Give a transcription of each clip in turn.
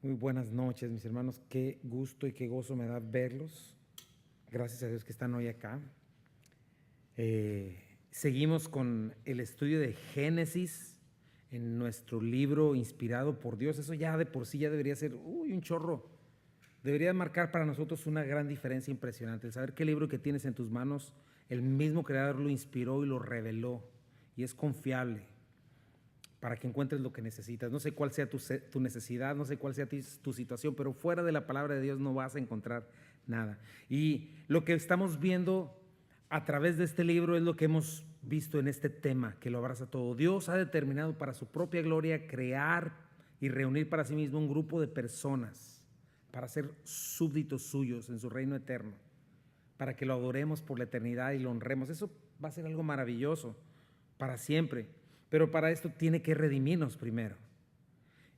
Muy buenas noches, mis hermanos. Qué gusto y qué gozo me da verlos. Gracias a Dios que están hoy acá. Seguimos con el estudio de Génesis en nuestro libro inspirado por Dios. Eso ya de por sí ya debería ser un chorro. Debería marcar para nosotros una gran diferencia impresionante. El saber que el libro que tienes en tus manos, el mismo Creador lo inspiró y lo reveló. Y es confiable para que encuentres lo que necesitas. No sé cuál sea tu necesidad, no sé cuál sea tu situación, pero fuera de la palabra de Dios no vas a encontrar nada. Y lo que estamos viendo a través de este libro es lo que hemos visto en este tema, que lo abraza todo. Dios ha determinado para su propia gloria crear y reunir para sí mismo un grupo de personas para ser súbditos suyos en su reino eterno, para que lo adoremos por la eternidad y lo honremos. Eso va a ser algo maravilloso para siempre. Pero para esto tiene que redimirnos primero.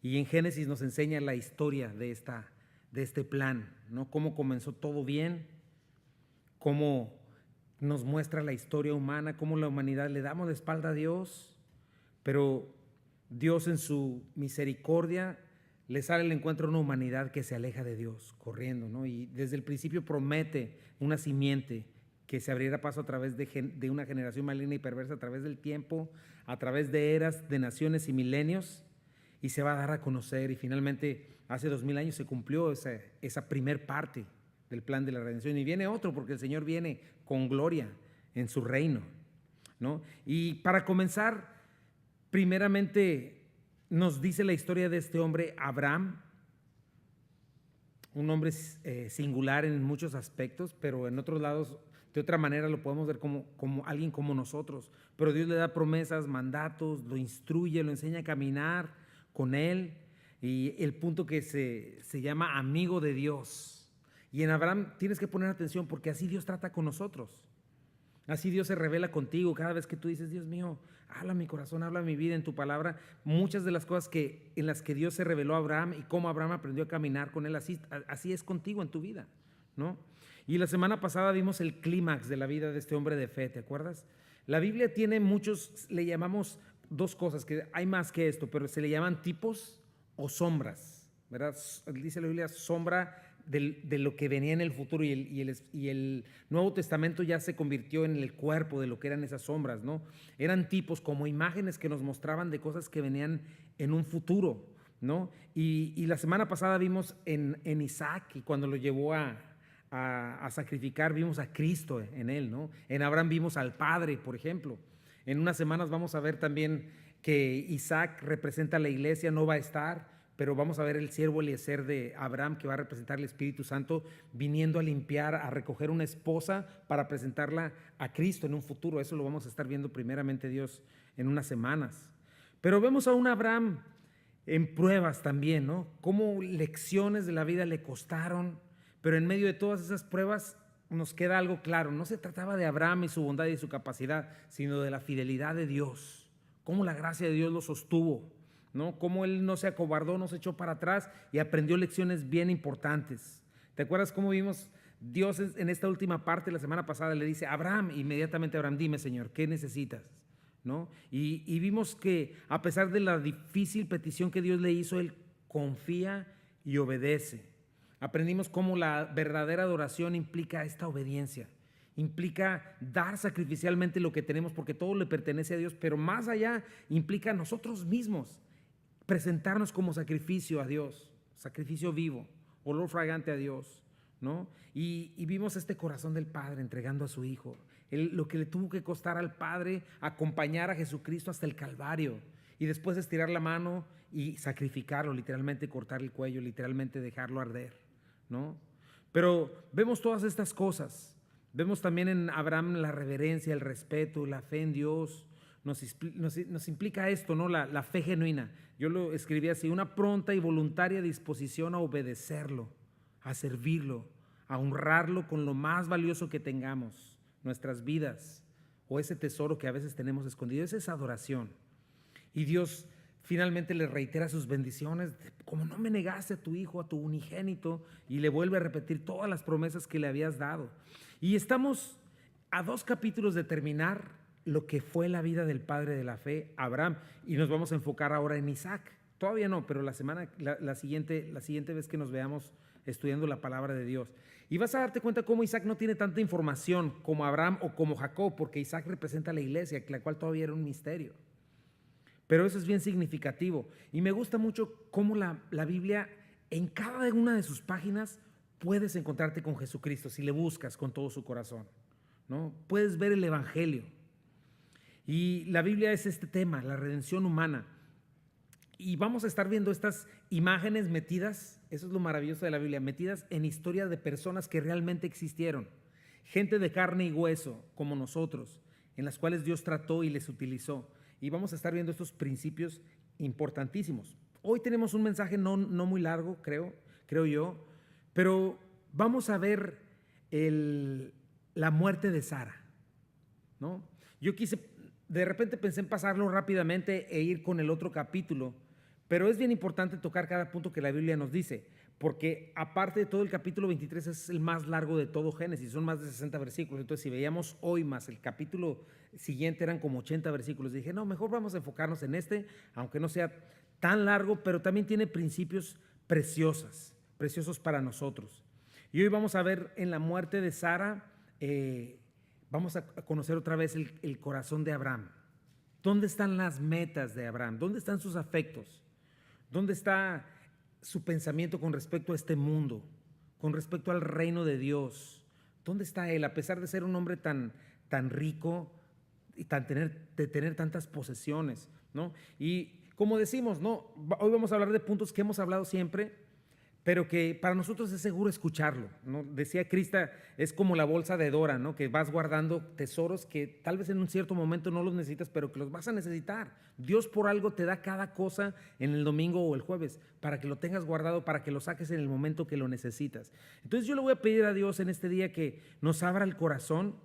Y en Génesis nos enseña la historia de este plan, ¿no? Cómo comenzó todo bien, cómo nos muestra la historia humana, cómo la humanidad le damos la espalda a Dios, pero Dios en su misericordia le sale al encuentro a una humanidad que se aleja de Dios, corriendo, ¿no? Y desde el principio promete una simiente que se abriera paso a través de una generación maligna y perversa, a través del tiempo, a través de eras, de naciones y milenios, y se va a dar a conocer. Y finalmente, hace 2000 años se cumplió esa primer parte del plan de la redención. Y viene otro, porque el Señor viene con gloria en su reino, ¿no? Y para comenzar, primeramente nos dice la historia de este hombre, Abraham, un hombre singular en muchos aspectos, pero en otros lados de otra manera lo podemos ver como alguien como nosotros. Pero Dios le da promesas, mandatos, lo instruye, lo enseña a caminar con él. Y el punto que se llama amigo de Dios. Y en Abraham tienes que poner atención porque así Dios trata con nosotros. Así Dios se revela contigo cada vez que tú dices, Dios mío, habla mi corazón, habla mi vida en tu palabra. Muchas de las cosas en las que Dios se reveló a Abraham y cómo Abraham aprendió a caminar con él, así es contigo en tu vida, ¿no? Y la semana pasada vimos el clímax de la vida de este hombre de fe, ¿te acuerdas? La Biblia tiene muchos, le llamamos dos cosas, que hay más que esto, pero se le llaman tipos o sombras, ¿verdad? Dice la Biblia, sombra de lo que venía en el futuro, y el Nuevo Testamento ya se convirtió en el cuerpo de lo que eran esas sombras, ¿no? Eran tipos como imágenes que nos mostraban de cosas que venían en un futuro, ¿no? Y la semana pasada vimos en Isaac, y cuando lo llevó a sacrificar, vimos a Cristo en él, ¿no? En Abraham vimos al Padre, por ejemplo. En unas semanas vamos a ver también que Isaac representa a la iglesia, no va a estar, pero vamos a ver el siervo Eliezer de Abraham, que va a representar el Espíritu Santo, viniendo a limpiar, a recoger una esposa para presentarla a Cristo en un futuro. Eso lo vamos a estar viendo primeramente Dios en unas semanas. Pero vemos a un Abraham en pruebas también, ¿no? Cómo lecciones de la vida le costaron, pero en medio de todas esas pruebas nos queda algo claro. No se trataba de Abraham y su bondad y su capacidad, sino de la fidelidad de Dios. Cómo la gracia de Dios lo sostuvo, ¿no? Cómo él no se acobardó, no se echó para atrás y aprendió lecciones bien importantes. ¿Te acuerdas cómo vimos Dios en esta última parte la semana pasada? Le dice, Abraham, inmediatamente Abraham, dime, Señor, ¿qué necesitas? ¿No? Y vimos que a pesar de la difícil petición que Dios le hizo, él confía y obedece. Aprendimos cómo la verdadera adoración implica esta obediencia, implica dar sacrificialmente lo que tenemos porque todo le pertenece a Dios, pero más allá implica a nosotros mismos presentarnos como sacrificio a Dios, sacrificio vivo, olor fragante a Dios, ¿no? Y vimos este corazón del Padre entregando a su Hijo, lo que le tuvo que costar al Padre acompañar a Jesucristo hasta el Calvario y después estirar la mano y sacrificarlo, literalmente cortar el cuello, literalmente dejarlo arder, ¿no? Pero vemos todas estas cosas. Vemos también en Abraham la reverencia, el respeto, la fe en Dios. Nos implica esto, ¿no? La fe genuina. Yo lo escribí así: una pronta y voluntaria disposición a obedecerlo, a servirlo, a honrarlo con lo más valioso que tengamos, nuestras vidas o ese tesoro que a veces tenemos escondido. Esa es adoración. Y Dios finalmente le reitera sus bendiciones, como no me negaste a tu hijo, a tu unigénito, y le vuelve a repetir todas las promesas que le habías dado. Y estamos a 2 capítulos de terminar lo que fue la vida del padre de la fe, Abraham, y nos vamos a enfocar ahora en Isaac, todavía no, pero la siguiente vez que nos veamos estudiando la palabra de Dios. Y vas a darte cuenta cómo Isaac no tiene tanta información como Abraham o como Jacob, porque Isaac representa a la iglesia, la cual todavía era un misterio. Pero eso es bien significativo. Y me gusta mucho cómo la Biblia, en cada una de sus páginas, puedes encontrarte con Jesucristo si le buscas con todo su corazón, ¿no? Puedes ver el Evangelio. Y la Biblia es este tema, la redención humana. Y vamos a estar viendo estas imágenes metidas, eso es lo maravilloso de la Biblia, metidas en historias de personas que realmente existieron. Gente de carne y hueso, como nosotros, en las cuales Dios trató y les utilizó. Y vamos a estar viendo estos principios importantísimos. Hoy tenemos un mensaje no muy largo, creo yo, pero vamos a ver la muerte de Sara, ¿no? De repente pensé en pasarlo rápidamente e ir con el otro capítulo, pero es bien importante tocar cada punto que la Biblia nos dice, porque aparte de todo el capítulo 23 es el más largo de todo Génesis, son más de 60 versículos, entonces si veíamos hoy más el capítulo siguiente eran como 80 versículos, dije no, mejor vamos a enfocarnos en este, aunque no sea tan largo, pero también tiene principios preciosos para nosotros. Y hoy vamos a ver en la muerte de Sara, vamos a conocer otra vez el corazón de Abraham. ¿Dónde están las metas de Abraham? ¿Dónde están sus afectos? ¿Dónde está su pensamiento con respecto a este mundo? Con respecto al reino de Dios. ¿Dónde está él? A pesar de ser un hombre tan rico y de tener tantas posesiones, ¿no? Y como decimos, ¿no? Hoy vamos a hablar de puntos que hemos hablado siempre, pero que para nosotros es seguro escucharlo, ¿no? Decía Krista, es como la bolsa de Dora, ¿no? Que vas guardando tesoros que tal vez en un cierto momento no los necesitas, pero que los vas a necesitar. Dios por algo te da cada cosa en el domingo o el jueves, para que lo tengas guardado, para que lo saques en el momento que lo necesitas. Entonces yo le voy a pedir a Dios en este día que nos abra el corazón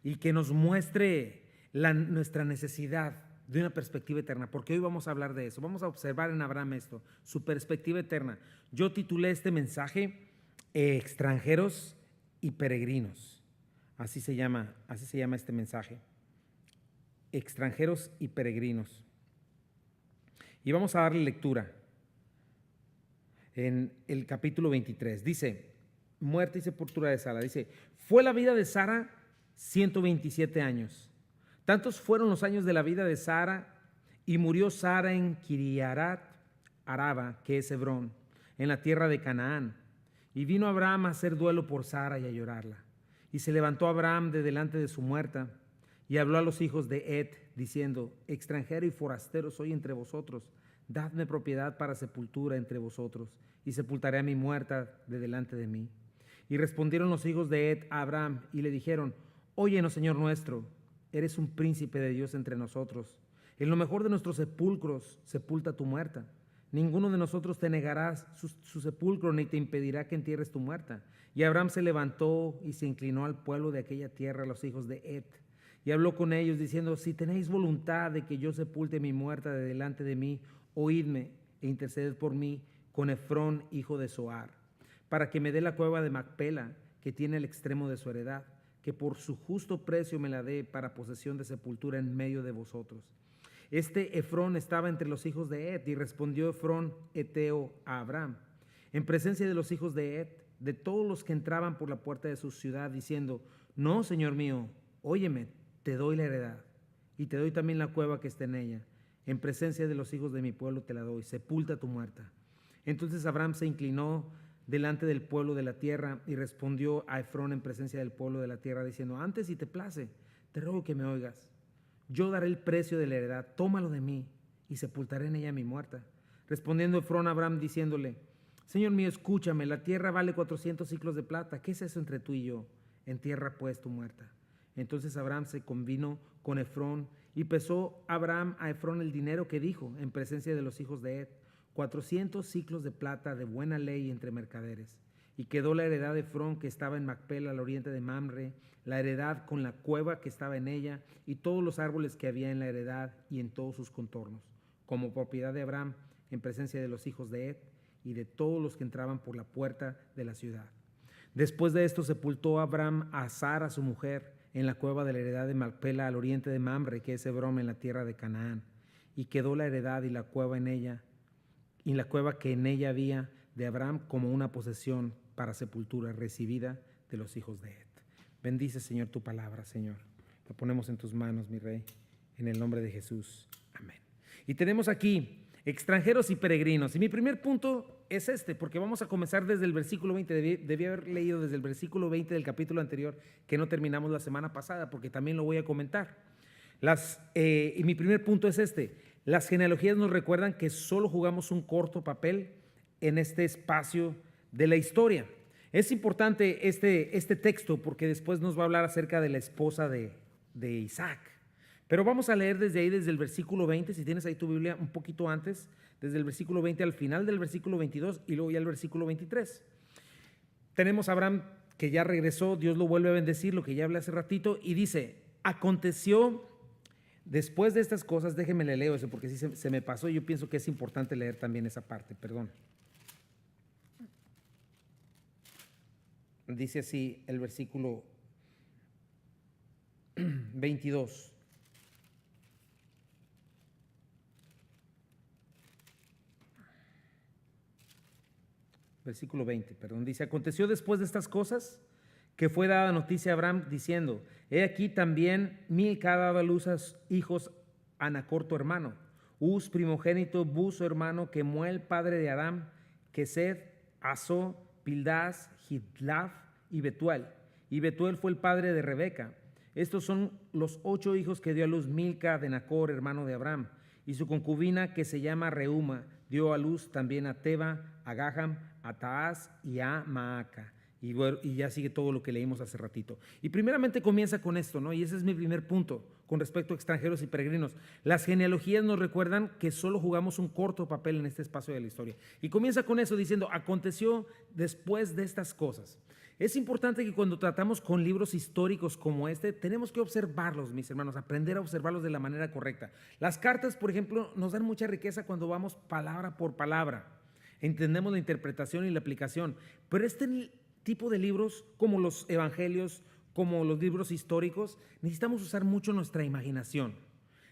y que nos muestre nuestra necesidad de una perspectiva eterna, porque hoy vamos a hablar de eso. Vamos a observar en Abraham esto, su perspectiva eterna. Yo titulé este mensaje Extranjeros y Peregrinos. Así se llama este mensaje. Extranjeros y peregrinos. Y vamos a darle lectura en el capítulo 23. Dice, muerte y sepultura de Sara. Dice, fue la vida de Sara 127 años. Tantos fueron los años de la vida de Sara, y murió Sara en Kiriarat Araba, que es Hebrón, en la tierra de Canaán. Y vino Abraham a hacer duelo por Sara y a llorarla. Y se levantó Abraham de delante de su muerta, y habló a los hijos de Het, diciendo, extranjero y forastero soy entre vosotros, dadme propiedad para sepultura entre vosotros, y sepultaré a mi muerta de delante de mí. Y respondieron los hijos de Het a Abraham, y le dijeron, óyenos, Señor nuestro, eres un príncipe de Dios entre nosotros. En lo mejor de nuestros sepulcros sepulta tu muerta. Ninguno de nosotros te negará su sepulcro, ni te impedirá que entierres tu muerta. Y Abraham se levantó y se inclinó al pueblo de aquella tierra, a los hijos de Het, y habló con ellos diciendo, si tenéis voluntad de que yo sepulte mi muerta de delante de mí, oídme e interceded por mí con Efrón, hijo de Zohar, para que me dé la cueva de Macpela, que tiene el extremo de su heredad, que por su justo precio me la dé para posesión de sepultura en medio de vosotros. Este Efrón estaba entre los hijos de Het, y respondió Efrón eteo a Abraham, en presencia de los hijos de Het, de todos los que entraban por la puerta de su ciudad, diciendo, no, señor mío, óyeme, te doy la heredad, y te doy también la cueva que está en ella. En presencia de los hijos de mi pueblo te la doy, sepulta tu muerta. Entonces Abraham se inclinó delante del pueblo de la tierra y respondió a Efrón en presencia del pueblo de la tierra, diciendo, antes si te place, te ruego que me oigas. Yo daré el precio de la heredad, tómalo de mí, y sepultaré en ella mi muerta. Respondiendo Efrón a Abraham, diciéndole, Señor mío, escúchame, la tierra vale 400 siclos de plata. ¿Qué es eso entre tú y yo? Entierra pues tu muerta. Entonces Abraham se convino con Efrón, y pesó Abraham a Efrón el dinero que dijo en presencia de los hijos de Het, 400 siclos de plata de buena ley entre mercaderes. Y quedó la heredad de Efrón, que estaba en Macpela, al oriente de Mamre, la heredad con la cueva que estaba en ella, y todos los árboles que había en la heredad y en todos sus contornos, como propiedad de Abraham, en presencia de los hijos de Het y de todos los que entraban por la puerta de la ciudad. Después de esto sepultó Abraham a Sara, su mujer, en la cueva de la heredad de Macpela, al oriente de Mamre, que es Hebrón, en la tierra de Canaán. Y quedó la heredad y la cueva en ella, y la cueva que en ella había de Abraham como una posesión para sepultura recibida de los hijos de Het. Bendice, Señor, tu palabra, Señor. Lo ponemos en tus manos, mi Rey, en el nombre de Jesús. Amén. Y tenemos aquí extranjeros y peregrinos. Y mi primer punto es este, porque vamos a comenzar desde el versículo 20. Debí haber leído desde el versículo 20 del capítulo anterior, que no terminamos la semana pasada, porque también lo voy a comentar. Y mi primer punto es este. Las genealogías nos recuerdan que solo jugamos un corto papel en este espacio de la historia. Es importante este texto porque después nos va a hablar acerca de la esposa de Isaac. Pero vamos a leer desde ahí, desde el versículo 20, si tienes ahí tu Biblia un poquito antes, desde el versículo 20 al final del versículo 22 y luego ya el versículo 23. Tenemos a Abraham que ya regresó, Dios lo vuelve a bendecir, lo que ya hablé hace ratito, y dice, aconteció después de estas cosas, déjenme le leo eso porque sí se me pasó y yo pienso que es importante leer también esa parte, perdón. Dice así el versículo 22. Versículo 20, perdón. Dice, aconteció después de estas cosas que fue dada noticia a Abraham diciendo, he aquí también Milca ha dado a luz a hijos a Nacor tu hermano, Uz primogénito, Buz su hermano, Kemuel padre de Aram, Kesed, Asó, Pildás, Jidlaf y Betuel. Y Betuel fue el padre de Rebeca. Estos son los 8 hijos que dio a luz Milca de Nacor, hermano de Abraham. Y su concubina, que se llama Reuma, dio a luz también a Teba, a Gaham, a Taaz y a Maaca. Y ya sigue todo lo que leímos hace ratito. Y primeramente comienza con esto, ¿no? Y ese es mi primer punto con respecto a extranjeros y peregrinos. Las genealogías nos recuerdan que solo jugamos un corto papel en este espacio de la historia. Y comienza con eso diciendo, aconteció después de estas cosas. Es importante que cuando tratamos con libros históricos como este, tenemos que observarlos, mis hermanos, aprender a observarlos de la manera correcta. Las cartas, por ejemplo, nos dan mucha riqueza cuando vamos palabra por palabra. Entendemos la interpretación y la aplicación. Pero este tipo de libros, como los evangelios, como los libros históricos, necesitamos usar mucho nuestra imaginación.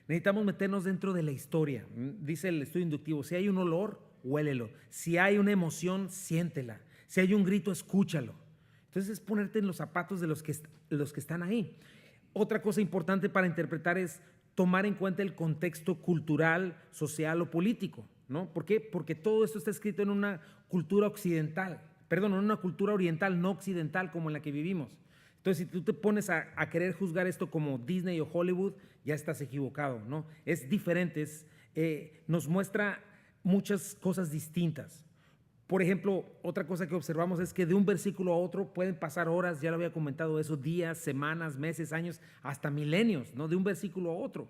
Necesitamos meternos dentro de la historia. Dice el estudio inductivo, si hay un olor, huélelo. Si hay una emoción, siéntela. Si hay un grito, escúchalo. Entonces es ponerte en los zapatos de los que están ahí. Otra cosa importante para interpretar es tomar en cuenta el contexto cultural, social o político, ¿no? ¿Por qué? Porque todo esto está escrito en una cultura occidental, perdón, en una cultura oriental, no occidental como en la que vivimos. Entonces, si tú te pones a querer juzgar esto como Disney o Hollywood, ya estás equivocado, ¿no? Es diferente, nos muestra muchas cosas distintas. Por ejemplo, otra cosa que observamos es que de un versículo a otro pueden pasar horas, ya lo había comentado eso, días, semanas, meses, años, hasta milenios, ¿no? De un versículo a otro.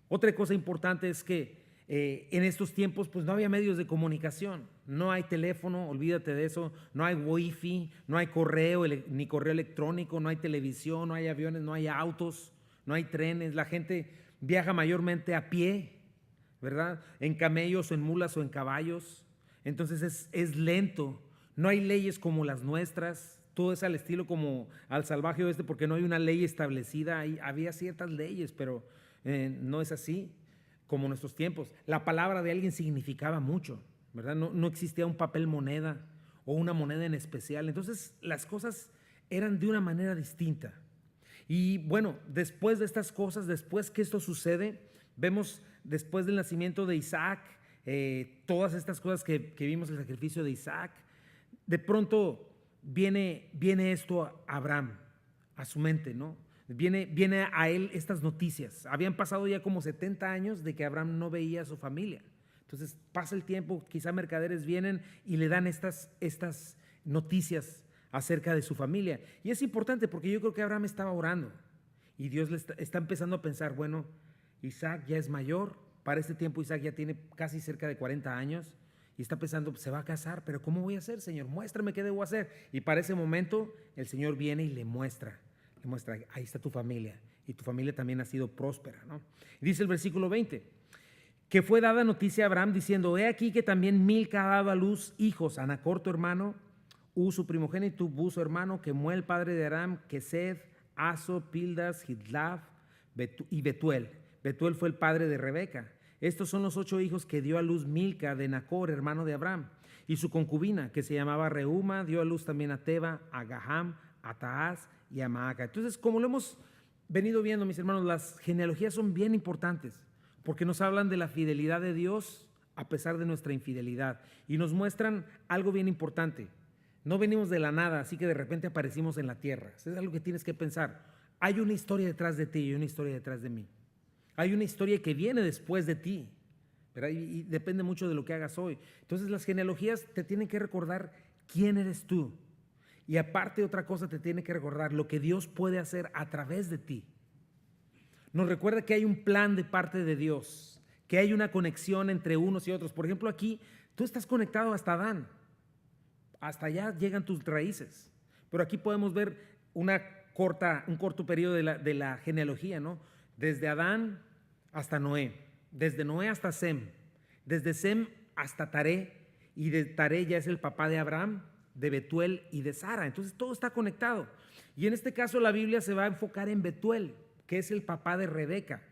Otra cosa importante es que en estos tiempos pues no había medios de comunicación, no hay teléfono, olvídate de eso, no hay wifi, no hay correo, ni correo electrónico, no hay televisión, no hay aviones, no hay autos, no hay trenes, la gente viaja mayormente a pie, ¿verdad? En camellos o en mulas o en caballos. Entonces es lento, no hay leyes como las nuestras, todo es al estilo como al salvaje oeste porque no hay una ley establecida, había ciertas leyes, pero no es así como en nuestros tiempos. La palabra de alguien significaba mucho, ¿verdad? No existía un papel moneda o una moneda en especial, entonces las cosas eran de una manera distinta. Y bueno, después de estas cosas, después que esto sucede, vemos después del nacimiento de Isaac, todas estas cosas que vimos, el sacrificio de Isaac, de pronto viene esto a Abraham, a su mente, ¿no? Viene a él estas noticias. Habían pasado ya como 70 años de que Abraham no veía a su familia. Entonces pasa el tiempo, quizá mercaderes vienen y le dan estas noticias acerca de su familia. Y es importante porque yo creo que Abraham estaba orando y Dios le está empezando a pensar, bueno, Isaac ya es mayor. Para este tiempo Isaac ya tiene casi cerca de 40 años y está pensando, se va a casar, pero ¿cómo voy a hacer, Señor? Muéstrame qué debo hacer. Y para ese momento el Señor viene y le muestra, ahí está tu familia y tu familia también ha sido próspera, ¿no? Y dice el versículo 20, que fue dada noticia a Abraham diciendo, he aquí que también Milca ha dado a luz hijos a Nacor tu hermano, Uz su primogénito, Buz su hermano, Kemuel padre de Aram, Kesed, Aso, Pildas, Jidlaf y Betuel. Betuel fue el padre de Rebeca. Estos son los 8 hijos que dio a luz Milca de Nacor, hermano de Abraham, y su concubina, que se llamaba Reuma, dio a luz también a Teba, a Gaham, a Taaz y a Maaca. Entonces, como lo hemos venido viendo, mis hermanos, las genealogías son bien importantes, porque nos hablan de la fidelidad de Dios a pesar de nuestra infidelidad, y nos muestran algo bien importante. No venimos de la nada, así que de repente aparecimos en la tierra. Eso es algo que tienes que pensar. Hay una historia detrás de ti y una historia detrás de mí. Hay una historia que viene después de ti, ¿verdad? Y depende mucho de lo que hagas hoy. Entonces las genealogías te tienen que recordar quién eres tú. Y aparte otra cosa te tiene que recordar lo que Dios puede hacer a través de ti. Nos recuerda que hay un plan de parte de Dios, que hay una conexión entre unos y otros. Por ejemplo, aquí tú estás conectado hasta Adán. Hasta allá llegan tus raíces. Pero aquí podemos ver un corto periodo de la genealogía, ¿no? Desde Adán hasta Noé, desde Noé hasta Sem, desde Sem hasta Taré, y de Taré ya es el papá de Abraham, de Betuel y de Sara. Entonces todo está conectado. Y en este caso la Biblia se va a enfocar en Betuel, que es el papá de Rebeca,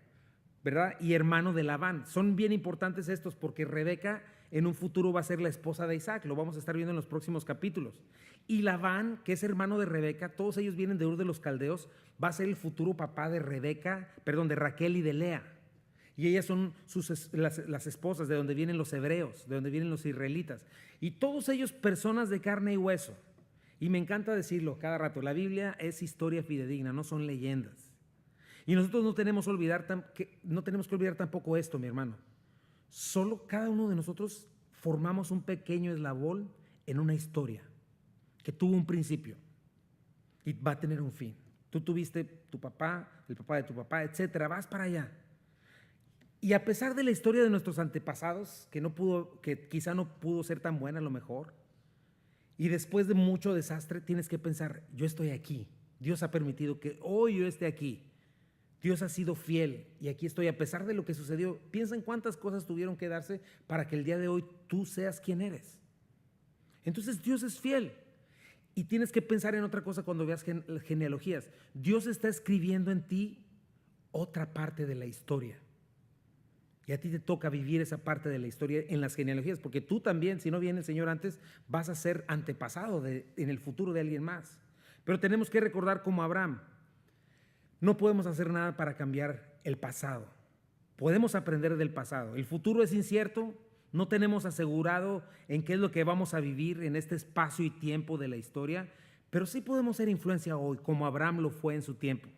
¿verdad? Y hermano de Labán. Son bien importantes estos porque Rebeca en un futuro va a ser la esposa de Isaac, lo vamos a estar viendo en los próximos capítulos. Y Labán, que es hermano de Rebeca, todos ellos vienen de Ur de los Caldeos, va a ser el futuro papá de de Raquel y de Lea. Y ellas son las esposas de donde vienen los hebreos, de donde vienen los israelitas. Y todos ellos personas de carne y hueso. Y me encanta decirlo cada rato, la Biblia es historia fidedigna, no son leyendas. Y nosotros no tenemos que olvidar tampoco esto, mi hermano. Solo cada uno de nosotros formamos un pequeño eslabón en una historia que tuvo un principio y va a tener un fin. Tú tuviste tu papá, el papá de tu papá, etcétera, vas para allá. Y a pesar de la historia de nuestros antepasados, que quizá no pudo ser tan buena a lo mejor, y después de mucho desastre tienes que pensar, yo estoy aquí, Dios ha permitido que hoy yo esté aquí. Dios ha sido fiel y aquí estoy a pesar de lo que sucedió. Piensa en cuántas cosas tuvieron que darse para que el día de hoy tú seas quien eres. Entonces Dios es fiel y tienes que pensar en otra cosa cuando veas genealogías. Dios está escribiendo en ti otra parte de la historia y a ti te toca vivir esa parte de la historia en las genealogías, porque tú también, si no viene el Señor antes, vas a ser antepasado en el futuro de alguien más. Pero tenemos que recordar como Abraham. No podemos hacer nada para cambiar el pasado. Podemos aprender del pasado. El futuro es incierto, no tenemos asegurado en qué es lo que vamos a vivir en este espacio y tiempo de la historia, pero sí podemos ser influencia hoy, como Abraham lo fue en su tiempo.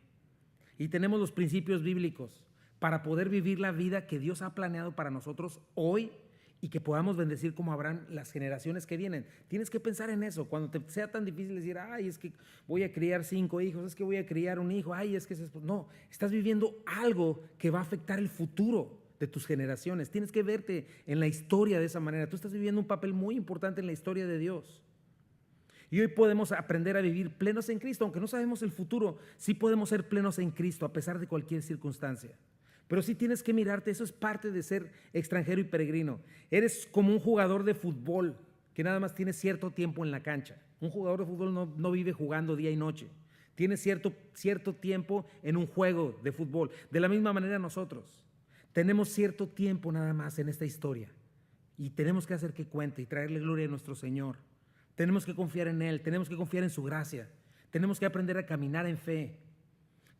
Y tenemos los principios bíblicos para poder vivir la vida que Dios ha planeado para nosotros hoy y que podamos bendecir como Abraham las generaciones que vienen. Tienes que pensar en eso. Cuando te sea tan difícil decir, ay, es que voy a criar 5 hijos, es que voy a criar un hijo, ay, es que no, estás viviendo algo que va a afectar el futuro de tus generaciones. Tienes que verte en la historia de esa manera. Tú estás viviendo un papel muy importante en la historia de Dios. Y hoy podemos aprender a vivir plenos en Cristo, aunque no sabemos el futuro, sí podemos ser plenos en Cristo a pesar de cualquier circunstancia. Pero sí tienes que mirarte, eso es parte de ser extranjero y peregrino. Eres como un jugador de fútbol que nada más tiene cierto tiempo en la cancha. Un jugador de fútbol no vive jugando día y noche. Tiene cierto tiempo en un juego de fútbol. De la misma manera nosotros tenemos cierto tiempo nada más en esta historia y tenemos que hacer que cuente y traerle gloria a nuestro Señor. Tenemos que confiar en Él, tenemos que confiar en su gracia, tenemos que aprender a caminar en fe.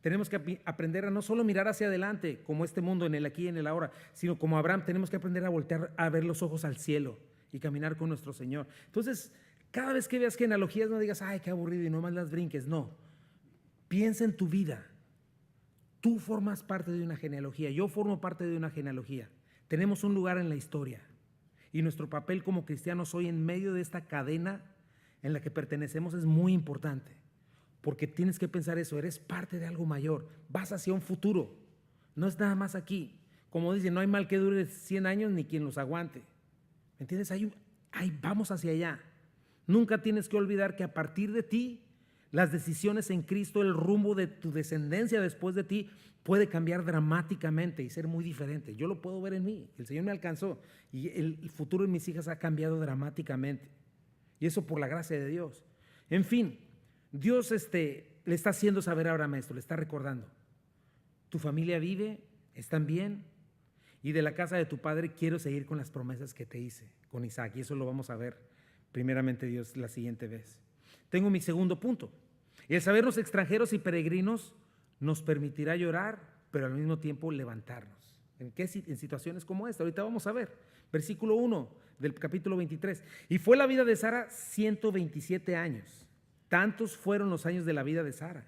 Tenemos que aprender a no solo mirar hacia adelante, como este mundo, en el aquí y en el ahora, sino como Abraham, tenemos que aprender a voltear a ver los ojos al cielo y caminar con nuestro Señor. Entonces, cada vez que veas genealogías, no digas, ay, qué aburrido y no más las brinques. No, piensa en tu vida. Tú formas parte de una genealogía, yo formo parte de una genealogía. Tenemos un lugar en la historia y nuestro papel como cristianos hoy en medio de esta cadena en la que pertenecemos es muy importante. Porque tienes que pensar eso, eres parte de algo mayor, vas hacia un futuro, no es nada más aquí. Como dicen, no hay mal que dure 100 años ni quien los aguante. ¿Me entiendes? Vamos hacia allá. Nunca tienes que olvidar que a partir de ti, las decisiones en Cristo, el rumbo de tu descendencia después de ti puede cambiar dramáticamente y ser muy diferente. Yo lo puedo ver en mí, el Señor me alcanzó y el futuro de mis hijas ha cambiado dramáticamente. Y eso por la gracia de Dios. En fin, Dios le está haciendo saber a Abraham esto, le está recordando. Tu familia vive, están bien. y de la casa de tu padre quiero seguir con las promesas que te hice con Isaac. Y eso lo vamos a ver primeramente Dios la siguiente vez. Tengo mi segundo punto. El sabernos extranjeros y peregrinos nos permitirá llorar, pero al mismo tiempo levantarnos. En situaciones como esta? Ahorita vamos a ver. Versículo 1 del capítulo 23. Y fue la vida de Sara 127 años. Tantos fueron los años de la vida de Sara.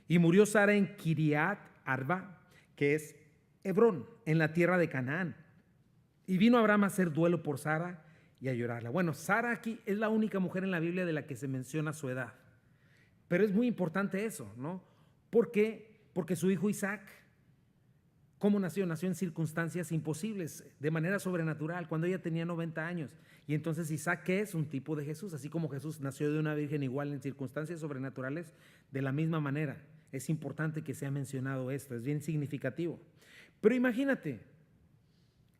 Y murió Sara en Kiriat Arba, que es Hebrón, en la tierra de Canaán. Y vino Abraham a hacer duelo por Sara y a llorarla. Bueno, Sara aquí es la única mujer en la Biblia de la que se menciona su edad. Pero es muy importante eso, ¿no? ¿Por qué? Porque su hijo Isaac, ¿cómo nació? Nació en circunstancias imposibles, de manera sobrenatural, cuando ella tenía 90 años. Y entonces Isaac, ¿qué es? Un tipo de Jesús. Así como Jesús nació de una virgen igual en circunstancias sobrenaturales, de la misma manera. Es importante que sea mencionado esto, es bien significativo. Pero imagínate,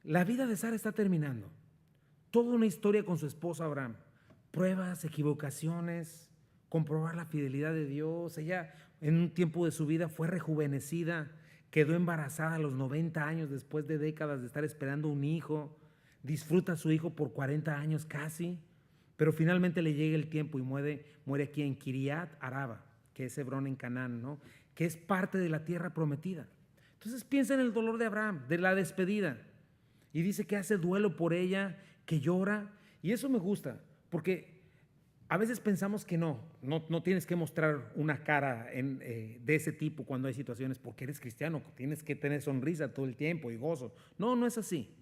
la vida de Sara está terminando. Toda una historia con su esposo Abraham. Pruebas, equivocaciones, comprobar la fidelidad de Dios. Ella en un tiempo de su vida fue rejuvenecida, quedó embarazada a los 90 años después de décadas de estar esperando un hijo. Disfruta a su hijo por 40 años casi, pero finalmente le llega el tiempo y muere aquí en Kiriat Araba, que es Hebrón en Canaán, ¿no? Que es parte de la tierra prometida. Entonces piensa en el dolor de Abraham, de la despedida, y dice que hace duelo por ella, que llora, y eso me gusta, porque a veces pensamos que no tienes que mostrar una cara de ese tipo cuando hay situaciones, porque eres cristiano, tienes que tener sonrisa todo el tiempo y gozo. No es así.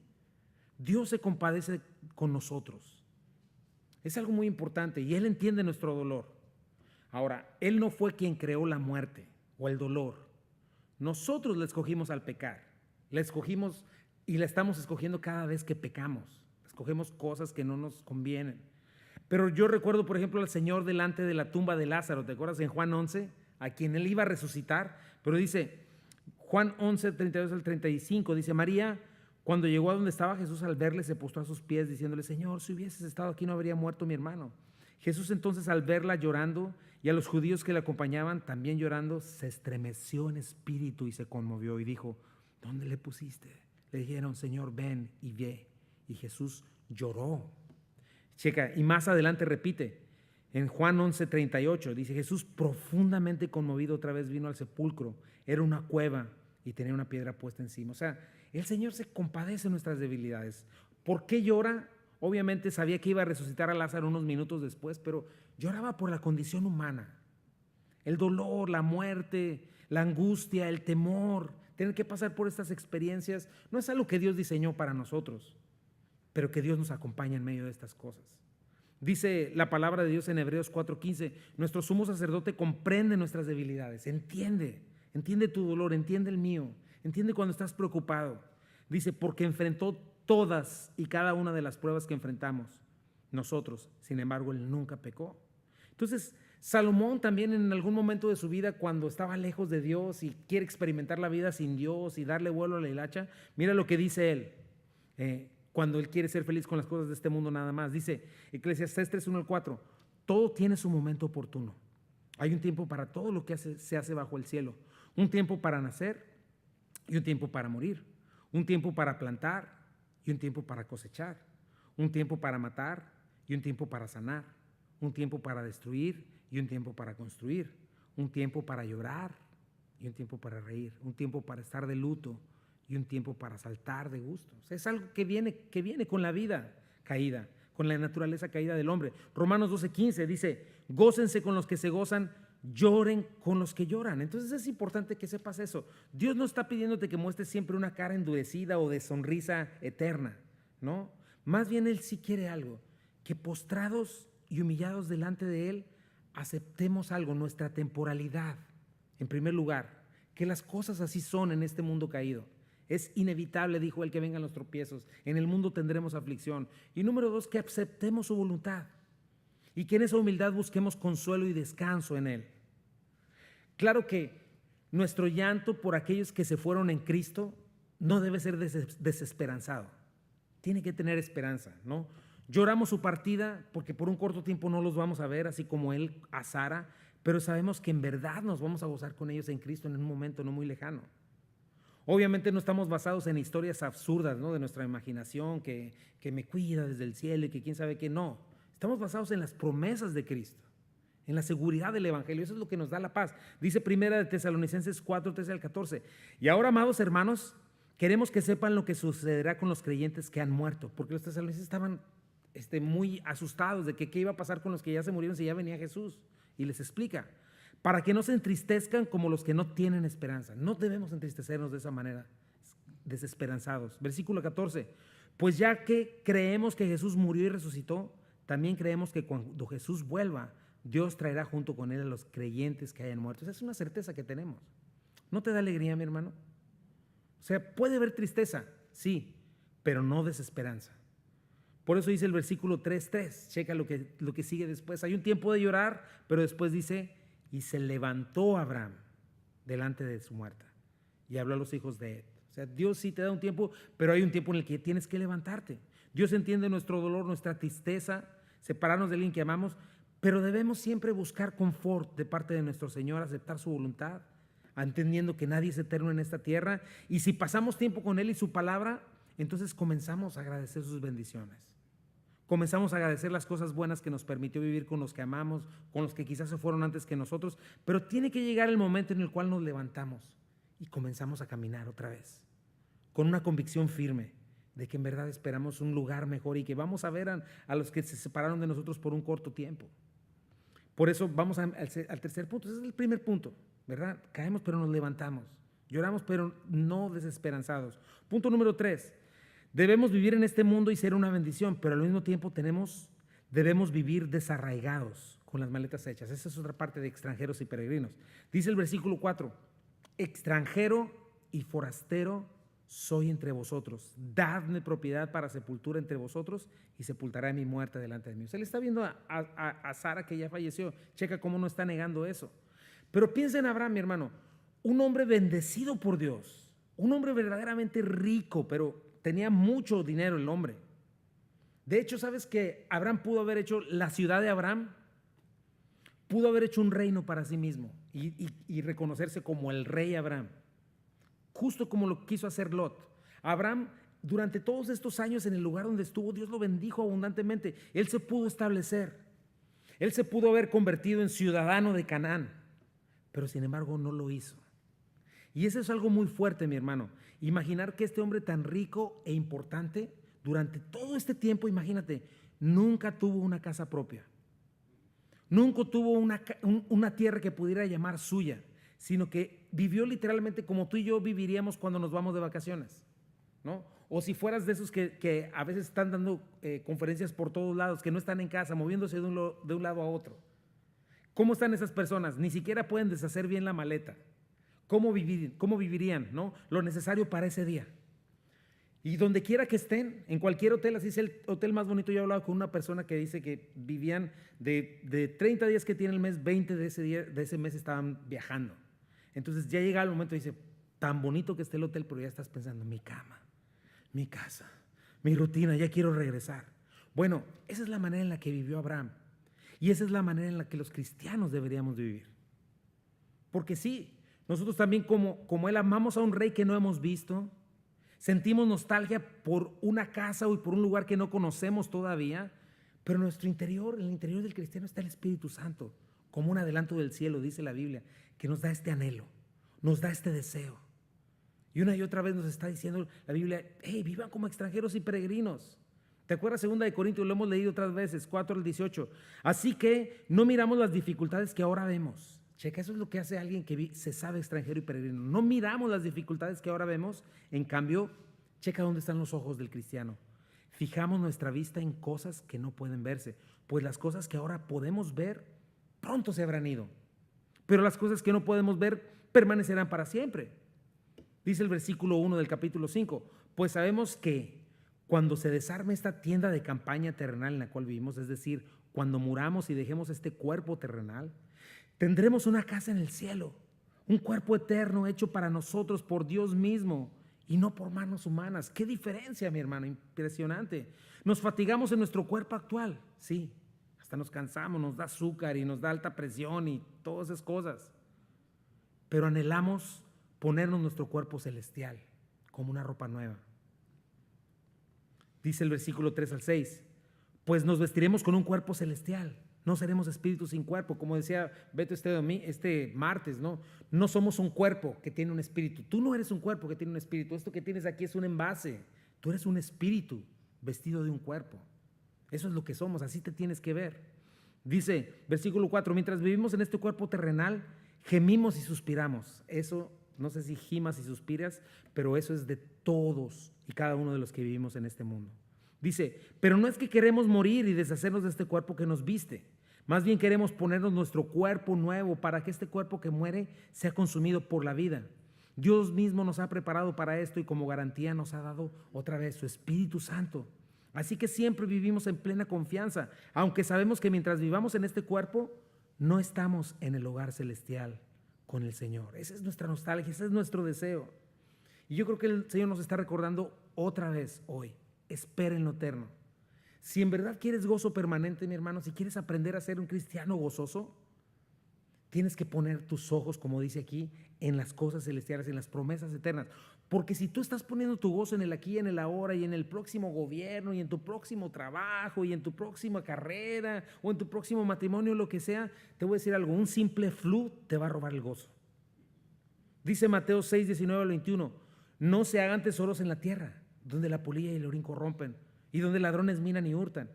Dios se compadece con nosotros. Es algo muy importante y Él entiende nuestro dolor. Ahora, Él no fue quien creó la muerte o el dolor. Nosotros le escogimos al pecar. La escogimos y la estamos escogiendo cada vez que pecamos. Escogemos cosas que no nos convienen. Pero yo recuerdo, por ejemplo, al Señor delante de la tumba de Lázaro. ¿Te acuerdas en Juan 11? A quien Él iba a resucitar. Pero dice, Juan 11, 32 al 35, dice, María, cuando llegó a donde estaba Jesús, al verle, se postró a sus pies, diciéndole, Señor, si hubieses estado aquí no habría muerto mi hermano. Jesús entonces, al verla llorando, y a los judíos que le acompañaban también llorando, se estremeció en espíritu y se conmovió y dijo, ¿dónde le pusiste? Le dijeron, Señor, ven y ve. Y Jesús lloró. Checa, y más adelante repite, en Juan 11:38, dice, Jesús profundamente conmovido otra vez vino al sepulcro. Era una cueva y tenía una piedra puesta encima. O sea, el Señor se compadece de nuestras debilidades. ¿Por qué llora? Obviamente sabía que iba a resucitar a Lázaro unos minutos después, pero lloraba por la condición humana. El dolor, la muerte, la angustia, el temor, tener que pasar por estas experiencias, no es algo que Dios diseñó para nosotros, pero que Dios nos acompaña en medio de estas cosas. Dice la palabra de Dios en Hebreos 4:15, nuestro sumo sacerdote comprende nuestras debilidades, entiende tu dolor, entiende el mío, entiende cuando estás preocupado. Dice, porque enfrentó todas y cada una de las pruebas que enfrentamos nosotros, sin embargo, él nunca pecó. Entonces, Salomón también en algún momento de su vida, cuando estaba lejos de Dios y quiere experimentar la vida sin Dios y darle vuelo a la hilacha, mira lo que dice él, cuando él quiere ser feliz con las cosas de este mundo nada más. Dice Eclesiastés 3:1-4, todo tiene su momento oportuno. Hay un tiempo para todo lo que se hace bajo el cielo. Un tiempo para nacer y un tiempo para morir. Un tiempo para plantar y un tiempo para cosechar. Un tiempo para matar y un tiempo para sanar. Un tiempo para destruir y un tiempo para construir. Un tiempo para llorar y un tiempo para reír. Un tiempo para estar de luto y un tiempo para saltar de gusto. O sea, es algo que viene con la vida caída, con la naturaleza caída del hombre. Romanos 12:15 dice, gócense con los que se gozan, lloren con los que lloran. Entonces es importante que sepas eso. Dios no está pidiéndote que muestres siempre una cara endurecida o de sonrisa eterna, ¿no? Más bien Él sí quiere algo, que postrados y humillados delante de Él, aceptemos algo, nuestra temporalidad. En primer lugar, que las cosas así son en este mundo caído. Es inevitable, dijo Él, que vengan los tropiezos. En el mundo tendremos aflicción. Y número 2, que aceptemos su voluntad y que en esa humildad busquemos consuelo y descanso en Él. Claro que nuestro llanto por aquellos que se fueron en Cristo no debe ser desesperanzado. Tiene que tener esperanza, ¿no? Lloramos su partida porque por un corto tiempo no los vamos a ver, así como Él a Sara, pero sabemos que en verdad nos vamos a gozar con ellos en Cristo en un momento no muy lejano. Obviamente no estamos basados en historias absurdas, ¿no?, de nuestra imaginación, que me cuida desde el cielo y que quién sabe qué. No, estamos basados en las promesas de Cristo, en la seguridad del Evangelio. Eso es lo que nos da la paz. Dice Primera de Tesalonicenses 4, 13 al 14. Y ahora, amados hermanos, queremos que sepan lo que sucederá con los creyentes que han muerto, porque los tesalonicenses estaban muy asustados de que qué iba a pasar con los que ya se murieron si ya venía Jesús. Y les explica, para que no se entristezcan como los que no tienen esperanza. No debemos entristecernos de esa manera, desesperanzados. Versículo 14, pues ya que creemos que Jesús murió y resucitó, también creemos que cuando Jesús vuelva, Dios traerá junto con él a los creyentes que hayan muerto. Esa es una certeza que tenemos. ¿No te da alegría, mi hermano? O sea, puede haber tristeza, sí, pero no desesperanza. Por eso dice el versículo 3:3, checa lo que sigue después. Hay un tiempo de llorar, pero después dice, y se levantó Abraham delante de su muerte y habló a los hijos de Ed. O sea, Dios sí te da un tiempo, pero hay un tiempo en el que tienes que levantarte. Dios entiende nuestro dolor, nuestra tristeza, separarnos de alguien que amamos, pero debemos siempre buscar confort de parte de nuestro Señor, aceptar su voluntad, entendiendo que nadie es eterno en esta tierra, y si pasamos tiempo con Él y su palabra, entonces comenzamos a agradecer sus bendiciones. Comenzamos a agradecer las cosas buenas que nos permitió vivir con los que amamos, con los que quizás se fueron antes que nosotros, pero tiene que llegar el momento en el cual nos levantamos y comenzamos a caminar otra vez, con una convicción firme de que en verdad esperamos un lugar mejor y que vamos a ver a los que se separaron de nosotros por un corto tiempo. Por eso vamos al tercer punto. Ese es el primer punto, ¿verdad? Caemos pero nos levantamos, lloramos pero no desesperanzados. Punto número 3. Debemos vivir en este mundo y ser una bendición, pero al mismo tiempo debemos vivir desarraigados, con las maletas hechas. Esa es otra parte de extranjeros y peregrinos. Dice el versículo 4, extranjero y forastero soy entre vosotros. Dadme propiedad para sepultura entre vosotros y sepultaré mi muerte delante de mí. Usted le está viendo a Sara que ya falleció. Checa cómo no está negando eso. Pero piensa en Abraham, mi hermano, un hombre bendecido por Dios, un hombre verdaderamente rico, pero tenía mucho dinero el hombre. De hecho, ¿sabes que Abraham pudo haber hecho la ciudad de Abraham? Pudo haber hecho un reino para sí mismo y reconocerse como el rey Abraham, justo como lo quiso hacer Lot. Abraham, durante todos estos años en el lugar donde estuvo, Dios lo bendijo abundantemente. Él se pudo establecer. Él se pudo haber convertido en ciudadano de Canaán, pero sin embargo no lo hizo. Y eso es algo muy fuerte, mi hermano. Imaginar que este hombre tan rico e importante, durante todo este tiempo, imagínate, nunca tuvo una casa propia. Nunca tuvo una tierra que pudiera llamar suya, sino que vivió literalmente como tú y yo viviríamos cuando nos vamos de vacaciones, ¿no? O si fueras de esos que a veces están dando conferencias por todos lados, que no están en casa, moviéndose de un lado a otro. ¿Cómo están esas personas? Ni siquiera pueden deshacer bien la maleta. ¿Cómo vivirían, ¿no? Lo necesario para ese día. Y donde quiera que estén, en cualquier hotel, así es el hotel más bonito. Yo he hablado con una persona que dice que vivían de 30 días que tiene el mes, 20 de ese mes estaban viajando. Entonces ya llega el momento y dice, tan bonito que esté el hotel, pero ya estás pensando, mi cama, mi casa, mi rutina, ya quiero regresar. Bueno, esa es la manera en la que vivió Abraham. Y esa es la manera en la que los cristianos deberíamos vivir. Porque sí, nosotros también como él amamos a un rey que no hemos visto, sentimos nostalgia por una casa o por un lugar que no conocemos todavía, pero en nuestro interior, en el interior del cristiano está el Espíritu Santo, como un adelanto del cielo, dice la Biblia, que nos da este anhelo, nos da este deseo. Y una y otra vez nos está diciendo la Biblia, hey, vivan como extranjeros y peregrinos. ¿Te acuerdas 2 Corintios? Lo hemos leído otras veces, 4:18. Así que no miramos las dificultades que ahora vemos. Checa, eso es lo que hace alguien que se sabe extranjero y peregrino. No miramos las dificultades que ahora vemos, en cambio, checa dónde están los ojos del cristiano. Fijamos nuestra vista en cosas que no pueden verse, pues las cosas que ahora podemos ver pronto se habrán ido, pero las cosas que no podemos ver permanecerán para siempre. Dice el versículo 1 del capítulo 5, pues sabemos que cuando se desarme esta tienda de campaña terrenal en la cual vivimos, es decir, cuando muramos y dejemos este cuerpo terrenal, tendremos una casa en el cielo, un cuerpo eterno hecho para nosotros por Dios mismo y no por manos humanas. ¿Qué diferencia, mi hermano? Impresionante. Nos fatigamos en nuestro cuerpo actual, sí, hasta nos cansamos, nos da azúcar y nos da alta presión y todas esas cosas, pero anhelamos ponernos nuestro cuerpo celestial como una ropa nueva. Dice el versículo 3 al 6, pues nos vestiremos con un cuerpo celestial, no seremos espíritus sin cuerpo, como decía Beto este martes, ¿no? No somos un cuerpo que tiene un espíritu, tú no eres un cuerpo que tiene un espíritu, esto que tienes aquí es un envase, tú eres un espíritu vestido de un cuerpo, eso es lo que somos, así te tienes que ver. Dice, versículo 4, mientras vivimos en este cuerpo terrenal, gemimos y suspiramos, eso, no sé si gimas y suspiras, pero eso es de todos y cada uno de los que vivimos en este mundo. Dice, pero no es que queremos morir y deshacernos de este cuerpo que nos viste, más bien queremos ponernos nuestro cuerpo nuevo para que este cuerpo que muere sea consumido por la vida. Dios mismo nos ha preparado para esto y como garantía nos ha dado otra vez su Espíritu Santo. Así que siempre vivimos en plena confianza, aunque sabemos que mientras vivamos en este cuerpo, no estamos en el hogar celestial con el Señor. Esa es nuestra nostalgia, ese es nuestro deseo. Y yo creo que el Señor nos está recordando otra vez hoy, espera en lo eterno. Si en verdad quieres gozo permanente, mi hermano, si quieres aprender a ser un cristiano gozoso, tienes que poner tus ojos, como dice aquí, en las cosas celestiales, en las promesas eternas. Porque si tú estás poniendo tu gozo en el aquí, en el ahora, y en el próximo gobierno, y en tu próximo trabajo, y en tu próxima carrera, o en tu próximo matrimonio, lo que sea, te voy a decir algo, un simple flu te va a robar el gozo. Dice Mateo 6, 19 al 21, no se hagan tesoros en la tierra, donde la polilla y el orín corrompen, y donde ladrones minan y hurtan,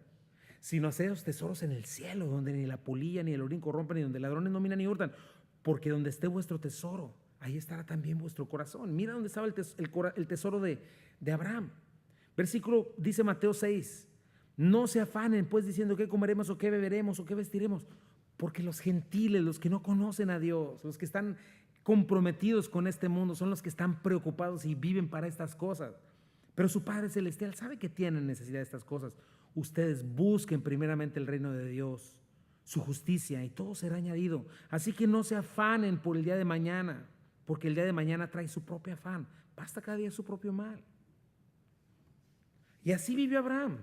sino haceos tesoros en el cielo, donde ni la polilla ni el orín corrompen, y donde ladrones no minan ni hurtan, porque donde esté vuestro tesoro, ahí estará también vuestro corazón. Mira dónde estaba el tesoro de Abraham. Versículo, dice Mateo 6, no se afanen pues diciendo qué comeremos o qué beberemos o qué vestiremos, porque los gentiles, los que no conocen a Dios, los que están comprometidos con este mundo, son los que están preocupados y viven para estas cosas. Pero su Padre Celestial sabe que tienen necesidad de estas cosas. Ustedes busquen primeramente el reino de Dios, su justicia, y todo será añadido. Así que no se afanen por el día de mañana, porque el día de mañana trae su propio afán. Basta cada día su propio mal. Y así vivió Abraham.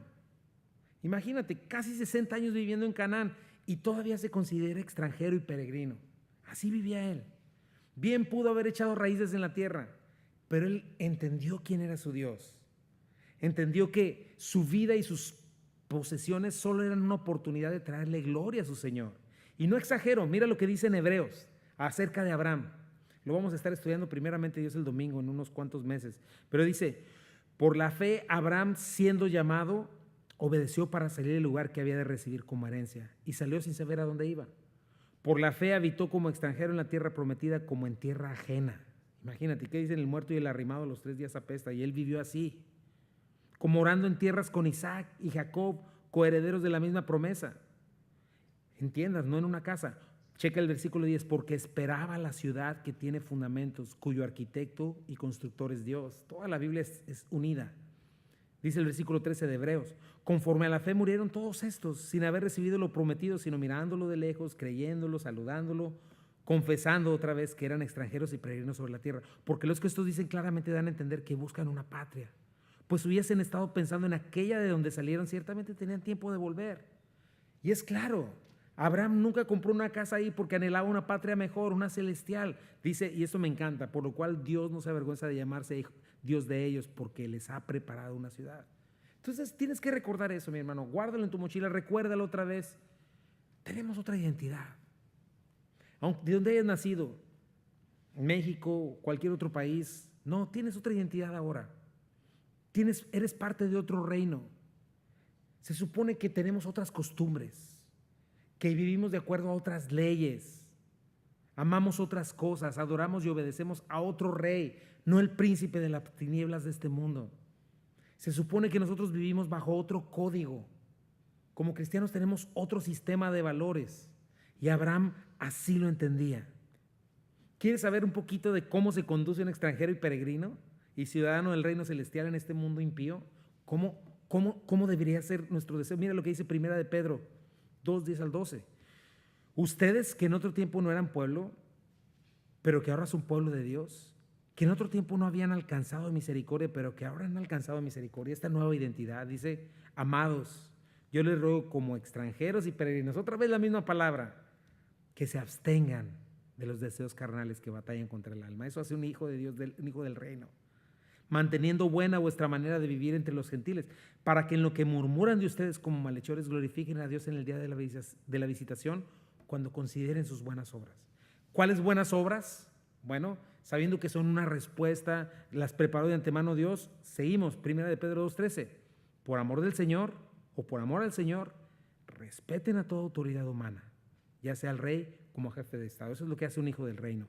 Imagínate, casi 60 años viviendo en Canaán y todavía se considera extranjero y peregrino. Así vivía él. Bien pudo haber echado raíces en la tierra, pero él entendió quién era su Dios. Entendió que su vida y sus posesiones solo eran una oportunidad de traerle gloria a su Señor. Y no exagero, mira lo que dice en Hebreos acerca de Abraham. Lo vamos a estar estudiando primeramente Dios el domingo en unos cuantos meses. Pero dice, por la fe Abraham, siendo llamado, obedeció para salir del lugar que había de recibir como herencia y salió sin saber a dónde iba. Por la fe habitó como extranjero en la tierra prometida, como en tierra ajena. Imagínate, ¿qué dicen? El muerto y el arrimado los 3 días apesta, y él vivió así, como orando en tierras con Isaac y Jacob, coherederos de la misma promesa. Entiendas, no en una casa. Checa el versículo 10, porque esperaba la ciudad que tiene fundamentos, cuyo arquitecto y constructor es Dios. Toda la Biblia es unida. Dice el versículo 13 de Hebreos, conforme a la fe murieron todos estos, sin haber recibido lo prometido, sino mirándolo de lejos, creyéndolo, saludándolo, confesando otra vez que eran extranjeros y peregrinos sobre la tierra. Porque los que estos dicen claramente dan a entender que buscan una patria. Pues hubiesen estado pensando en aquella de donde salieron, ciertamente tenían tiempo de volver. Y es claro, Abraham nunca compró una casa ahí porque anhelaba una patria mejor, una celestial. Dice, y esto me encanta, por lo cual Dios no se avergüenza de llamarse Dios de ellos, porque les ha preparado una ciudad. Entonces tienes que recordar eso, mi hermano. Guárdalo en tu mochila, recuérdalo otra vez. Tenemos otra identidad. Aunque de donde hayas nacido, México, cualquier otro país, no, tienes otra identidad ahora. Eres parte de otro reino. Se supone que tenemos otras costumbres, que vivimos de acuerdo a otras leyes, amamos otras cosas, adoramos y obedecemos a otro rey, no el príncipe de las tinieblas de este mundo. Se supone que nosotros vivimos bajo otro código. Como cristianos tenemos otro sistema de valores, y Abraham así lo entendía. ¿Quieres saber un poquito de cómo se conduce un extranjero y peregrino y ciudadano del reino celestial en este mundo impío? ¿Cómo debería ser nuestro deseo? Mira lo que dice Primera de Pedro 2, 10 al 12. Ustedes que en otro tiempo no eran pueblo, pero que ahora son pueblo de Dios, que en otro tiempo no habían alcanzado misericordia, pero que ahora han alcanzado misericordia, esta nueva identidad. Dice, amados, yo les ruego como extranjeros y peregrinos, otra vez la misma palabra, que se abstengan de los deseos carnales que batallan contra el alma. Eso hace un hijo de Dios, un hijo del reino. Manteniendo buena vuestra manera de vivir entre los gentiles, para que en lo que murmuran de ustedes como malhechores glorifiquen a Dios en el día de la visitación, cuando consideren sus buenas obras. ¿Cuáles buenas obras? Bueno, sabiendo que son una respuesta, las preparó de antemano Dios, seguimos, 1 de Pedro 2:13, por amor del Señor o por amor al Señor, respeten a toda autoridad humana, ya sea al rey como jefe de Estado. Eso es lo que hace un hijo del reino.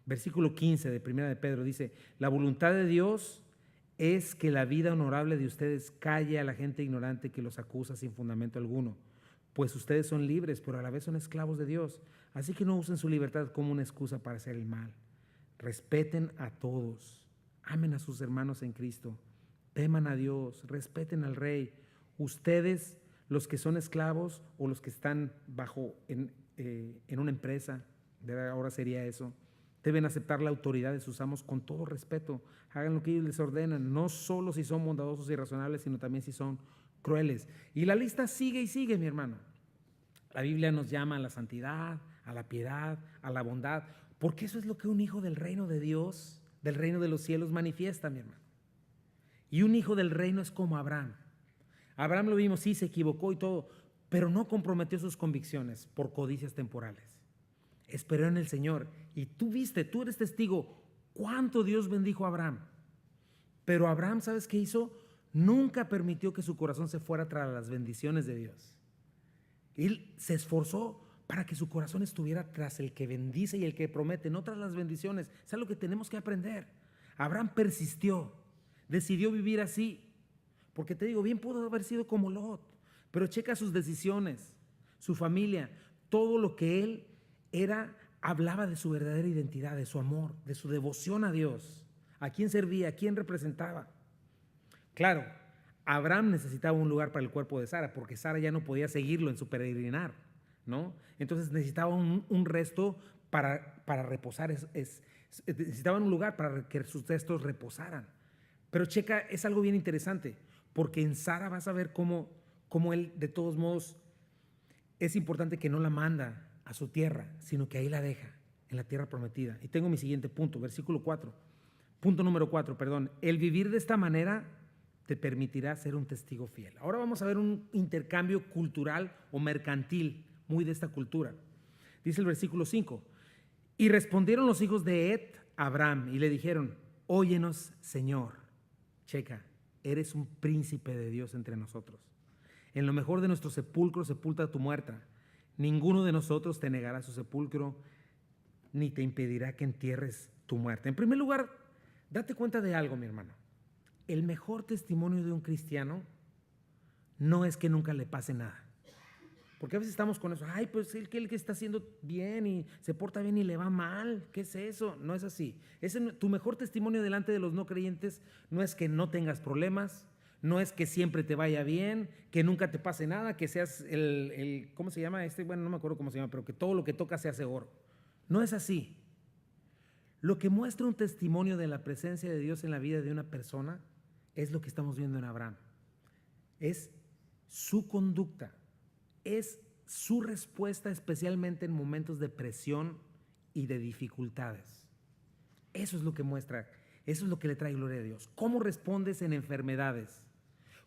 Versículo 15 de 1 de Pedro dice, la voluntad de Dios es que la vida honorable de ustedes calle a la gente ignorante que los acusa sin fundamento alguno, pues ustedes son libres, pero a la vez son esclavos de Dios, así que no usen su libertad como una excusa para hacer el mal. Respeten a todos, amen a sus hermanos en Cristo, teman a Dios, respeten al rey. Ustedes, los que son esclavos o los que están bajo en una empresa, ahora sería eso, deben aceptar la autoridad de sus amos con todo respeto. Hagan lo que ellos les ordenan, no solo si son bondadosos y razonables, sino también si son crueles. Y la lista sigue y sigue, mi hermano. La Biblia nos llama a la santidad, a la piedad, a la bondad, porque eso es lo que un hijo del reino de Dios, del reino de los cielos, manifiesta, mi hermano. Y un hijo del reino es como Abraham. Abraham lo vimos, sí, se equivocó y todo, pero no comprometió sus convicciones por codicias temporales. Esperó en el Señor. Y tú eres testigo cuánto Dios bendijo a Abraham. Pero Abraham, ¿sabes qué hizo? Nunca permitió que su corazón se fuera tras las bendiciones de Dios. Él se esforzó para que su corazón estuviera tras el que bendice y el que promete, no tras las bendiciones. Es algo que tenemos que aprender. Abraham persistió, decidió vivir así. Porque te digo, bien pudo haber sido como Lot, pero checa sus decisiones, su familia, todo lo que él era, hablaba de su verdadera identidad, de su amor, de su devoción a Dios, a quién servía, a quién representaba. Claro, Abraham necesitaba un lugar para el cuerpo de Sara, porque Sara ya no podía seguirlo en su peregrinar, ¿no? Entonces necesitaba un resto para reposar, necesitaban un lugar para que sus restos reposaran. Pero checa, es algo bien interesante, porque en Sara vas a ver cómo él, de todos modos, es importante que no la manda a su tierra, sino que ahí la deja, en la tierra prometida. Y tengo mi siguiente punto, versículo 4. Punto número 4, perdón. El vivir de esta manera te permitirá ser un testigo fiel. Ahora vamos a ver un intercambio cultural o mercantil muy de esta cultura. Dice el versículo 5. Y respondieron los hijos de Et a Abraham y le dijeron, óyenos, Señor. Checa, eres un príncipe de Dios entre nosotros. En lo mejor de nuestro sepulcro sepulta tu muerta. Ninguno de nosotros te negará su sepulcro, ni te impedirá que entierres tu muerte. En primer lugar, date cuenta de algo, mi hermano. El mejor testimonio de un cristiano no es que nunca le pase nada. Porque a veces estamos con eso, ay, pues el que está haciendo bien y se porta bien y le va mal, ¿qué es eso? No es así. Tu mejor testimonio delante de los no creyentes no es que no tengas problemas, no es que siempre te vaya bien, que nunca te pase nada, que seas ¿cómo se llama? Bueno, no me acuerdo cómo se llama, pero que todo lo que tocas se hace oro. No es así. Lo que muestra un testimonio de la presencia de Dios en la vida de una persona es lo que estamos viendo en Abraham. Es su conducta, es su respuesta, especialmente en momentos de presión y de dificultades. Eso es lo que muestra, eso es lo que le trae gloria a Dios. ¿Cómo respondes en enfermedades?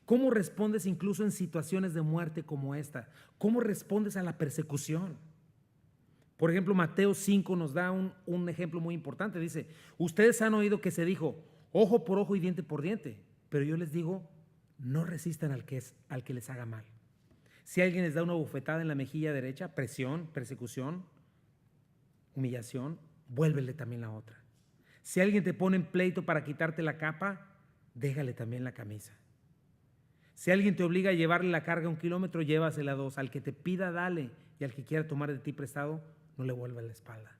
¿Cómo respondes incluso en situaciones de muerte como esta? ¿Cómo respondes a la persecución? Por ejemplo, Mateo 5 nos da un ejemplo muy importante. Dice, ustedes han oído que se dijo, ojo por ojo y diente por diente. Pero yo les digo, no resistan al que les haga mal. Si alguien les da una bofetada en la mejilla derecha, presión, persecución, humillación, vuélvele también la otra. Si alguien te pone en pleito para quitarte la capa, déjale también la camisa. Si alguien te obliga a llevarle la carga 1 kilómetro, llévasela 2. Al que te pida, dale. Y al que quiera tomar de ti prestado, no le vuelvas la espalda.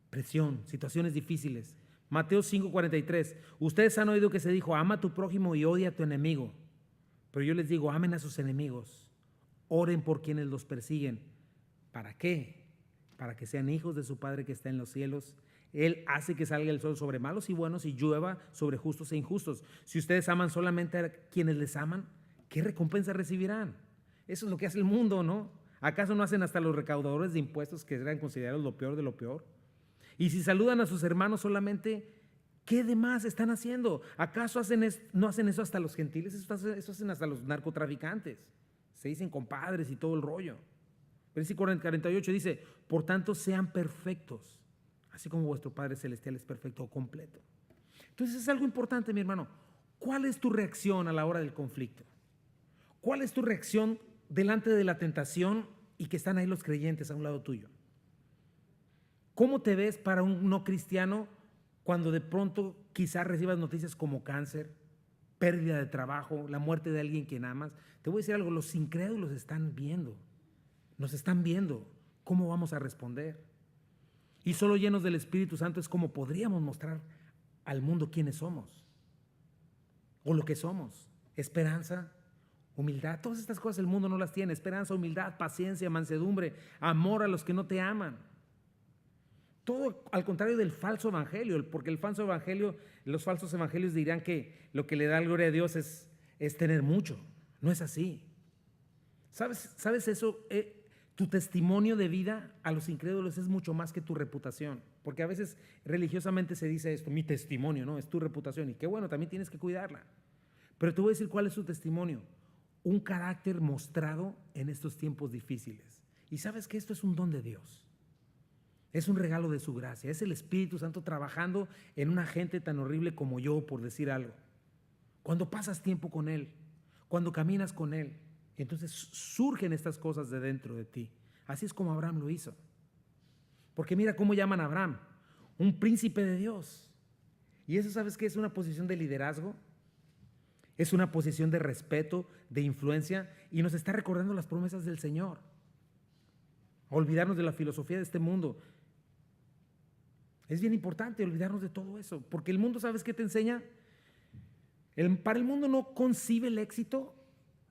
Presión, situaciones difíciles. Mateo 5:43. Ustedes han oído que se dijo, ama a tu prójimo y odia a tu enemigo. Pero yo les digo, amen a sus enemigos. Oren por quienes los persiguen. ¿Para qué? Para que sean hijos de su Padre que está en los cielos. Él hace que salga el sol sobre malos y buenos y llueva sobre justos e injustos. Si ustedes aman solamente a quienes les aman, ¿qué recompensa recibirán? Eso es lo que hace el mundo, ¿no? ¿Acaso no hacen hasta los recaudadores de impuestos, que eran considerados lo peor de lo peor? Y si saludan a sus hermanos solamente, ¿qué demás están haciendo? ¿Acaso no hacen eso hasta los gentiles? Eso hacen hasta los narcotraficantes. Se dicen compadres y todo el rollo. Versículo 48 dice, por tanto sean perfectos, así como vuestro Padre Celestial es perfecto o completo. Entonces es algo importante, mi hermano. ¿Cuál es tu reacción a la hora del conflicto? ¿Cuál es tu reacción delante de la tentación y que están ahí los creyentes a un lado tuyo? ¿Cómo te ves para un no cristiano cuando de pronto quizás recibas noticias como cáncer, pérdida de trabajo, la muerte de alguien que amas? Te voy a decir algo, los incrédulos están viendo, nos están viendo. ¿Cómo vamos a responder? Y solo llenos del Espíritu Santo es como podríamos mostrar al mundo quiénes somos o lo que somos. Esperanza, humildad, todas estas cosas el mundo no las tiene. Esperanza, humildad, paciencia, mansedumbre, amor a los que no te aman. Todo al contrario del falso evangelio, porque el falso evangelio, los falsos evangelios dirán que lo que le da gloria a Dios es tener mucho. No es así. ¿Sabes eso? Tu testimonio de vida a los incrédulos es mucho más que tu reputación, porque a veces religiosamente se dice esto, mi testimonio, ¿no? Es tu reputación, y qué bueno, también tienes que cuidarla. Pero te voy a decir cuál es su testimonio, un carácter mostrado en estos tiempos difíciles. Y sabes que esto es un don de Dios, es un regalo de su gracia, es el Espíritu Santo trabajando en una gente tan horrible como yo, por decir algo. Cuando pasas tiempo con Él, cuando caminas con Él, entonces surgen estas cosas de dentro de ti. Así es como Abraham lo hizo. Porque mira cómo llaman a Abraham, un príncipe de Dios. Y eso, ¿sabes qué? Es una posición de liderazgo, es una posición de respeto, de influencia, y nos está recordando las promesas del Señor. Olvidarnos de la filosofía de este mundo. Es bien importante olvidarnos de todo eso, porque el mundo, ¿sabes qué te enseña? Para el mundo no concibe el éxito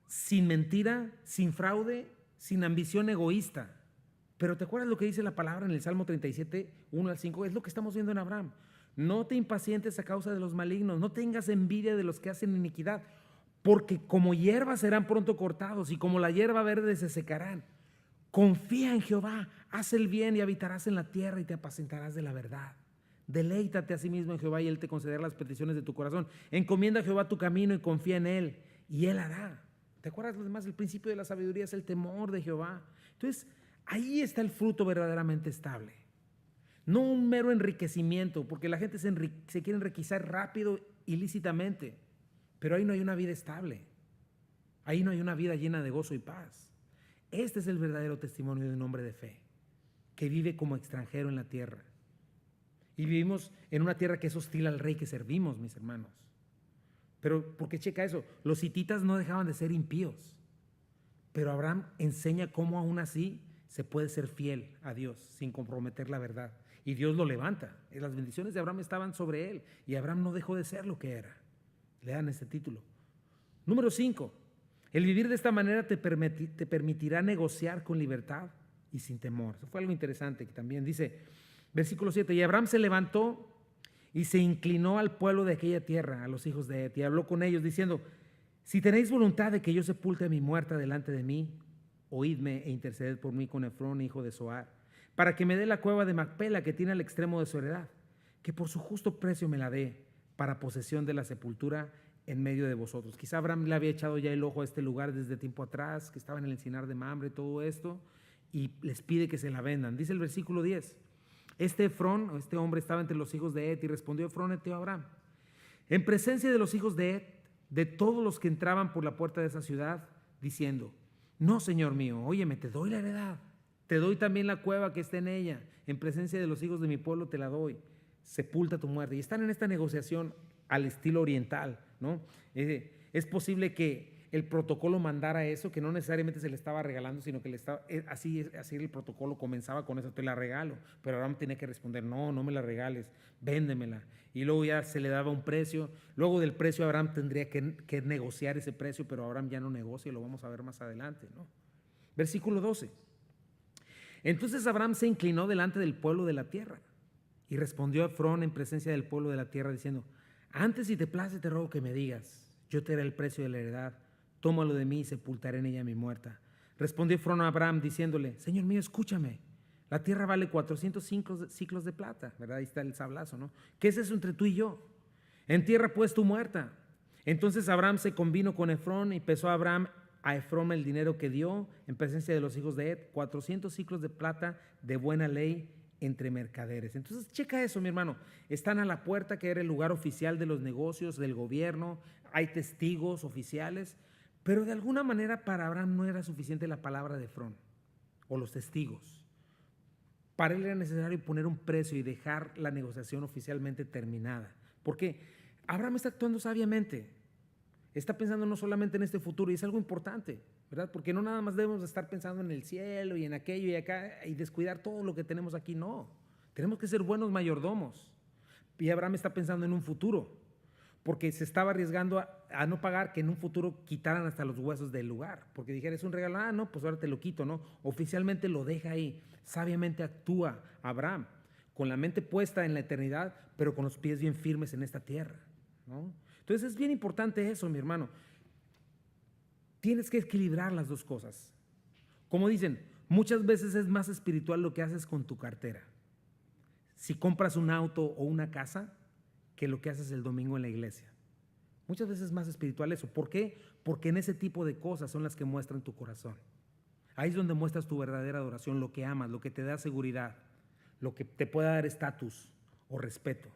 sin mentira, sin fraude, sin ambición egoísta. Pero ¿te acuerdas lo que dice la palabra en el Salmo 37, 1 al 5? Es lo que estamos viendo en Abraham. No te impacientes a causa de los malignos, no tengas envidia de los que hacen iniquidad, porque como hierba serán pronto cortados y como la hierba verde se secarán. Confía en Jehová, haz el bien y habitarás en la tierra y te apacentarás de la verdad. Deleítate a sí mismo en Jehová y Él te concederá las peticiones de tu corazón. Encomienda a Jehová tu camino y confía en Él y Él hará. ¿Te acuerdas lo demás? El principio de la sabiduría es el temor de Jehová. Entonces, ahí está el fruto verdaderamente estable. No un mero enriquecimiento, porque la gente se quiere enriquecer rápido, ilícitamente, pero ahí no hay una vida estable. Ahí no hay una vida llena de gozo y paz. Este es el verdadero testimonio de un hombre de fe, que vive como extranjero en la tierra. Y vivimos en una tierra que es hostil al rey que servimos, mis hermanos. Pero, ¿por qué checa eso? Los hititas no dejaban de ser impíos, pero Abraham enseña cómo aún así se puede ser fiel a Dios sin comprometer la verdad. Y Dios lo levanta. Las bendiciones de Abraham estaban sobre él y Abraham no dejó de ser lo que era. Le dan este título. Número 5. El vivir de esta manera te permitirá negociar con libertad y sin temor. Eso fue algo interesante que también dice, versículo 7, y Abraham se levantó y se inclinó al pueblo de aquella tierra, a los hijos de Et, y habló con ellos diciendo, si tenéis voluntad de que yo sepulte a mi muerta delante de mí, oídme e interceded por mí con Efrón, hijo de Zoar, para que me dé la cueva de Macpela que tiene al extremo de su heredad, que por su justo precio me la dé para posesión de la sepultura en medio de vosotros. Quizá Abraham le había echado ya el ojo a este lugar desde tiempo atrás, que estaba en el encinar de Mamre, todo esto, y les pide que se la vendan. Dice el versículo 10, este Efrón, o este hombre, estaba entre los hijos de Et, y respondió Efrón eteo a Abraham, en presencia de los hijos de Et, de todos los que entraban por la puerta de esa ciudad, diciendo, no, señor mío, óyeme, te doy la heredad, te doy también la cueva que está en ella, en presencia de los hijos de mi pueblo te la doy, sepulta tu muerte. Y están en esta negociación al estilo oriental, ¿no? Es posible que el protocolo mandara eso, que no necesariamente se le estaba regalando, sino que le estaba, así el protocolo comenzaba con eso, te la regalo, pero Abraham tenía que responder, no, no me la regales, véndemela. Y luego ya se le daba un precio, luego del precio Abraham tendría que negociar ese precio, pero Abraham ya no negocia, lo vamos a ver más adelante, ¿no? Versículo 12. Entonces Abraham se inclinó delante del pueblo de la tierra y respondió a Efrón en presencia del pueblo de la tierra diciendo, antes si te place te ruego que me digas, yo te daré el precio de la heredad, tómalo de mí y sepultaré en ella mi muerta. Respondió Efrón a Abraham diciéndole: Señor mío, escúchame. La tierra vale 400 ciclos de plata, ¿verdad? Ahí está el sablazo, ¿no? ¿Qué es eso entre tú y yo? En tierra pues tu muerta. Entonces Abraham se convino con Efrón y pesó a Abraham a Efrón el dinero que dio en presencia de los hijos de Ed, 400 ciclos de plata de buena ley entre mercaderes. Entonces checa eso, mi hermano. Están a la puerta, que era el lugar oficial de los negocios, del gobierno. Hay testigos oficiales, pero de alguna manera para Abraham no era suficiente la palabra de Efrón o los testigos. Para él era necesario poner un precio y dejar la negociación oficialmente terminada. ¿Por qué? Abraham está actuando sabiamente. Está pensando no solamente en este futuro, y es algo importante, ¿verdad? Porque no nada más debemos estar pensando en el cielo y en aquello y acá y descuidar todo lo que tenemos aquí, no. Tenemos que ser buenos mayordomos. Y Abraham está pensando en un futuro, porque se estaba arriesgando a no pagar que en un futuro quitaran hasta los huesos del lugar, porque dijera, es un regalo, no, pues ahora te lo quito, ¿no? Oficialmente lo deja ahí. Sabiamente actúa Abraham, con la mente puesta en la eternidad, pero con los pies bien firmes en esta tierra, ¿no? Entonces es bien importante eso, mi hermano. Tienes que equilibrar las dos cosas. Como dicen, muchas veces es más espiritual lo que haces con tu cartera. Si compras un auto o una casa, que lo que haces el domingo en la iglesia. Muchas veces es más espiritual eso. ¿Por qué? Porque en ese tipo de cosas son las que muestran tu corazón. Ahí es donde muestras tu verdadera adoración, lo que amas, lo que te da seguridad, lo que te pueda dar estatus o respeto.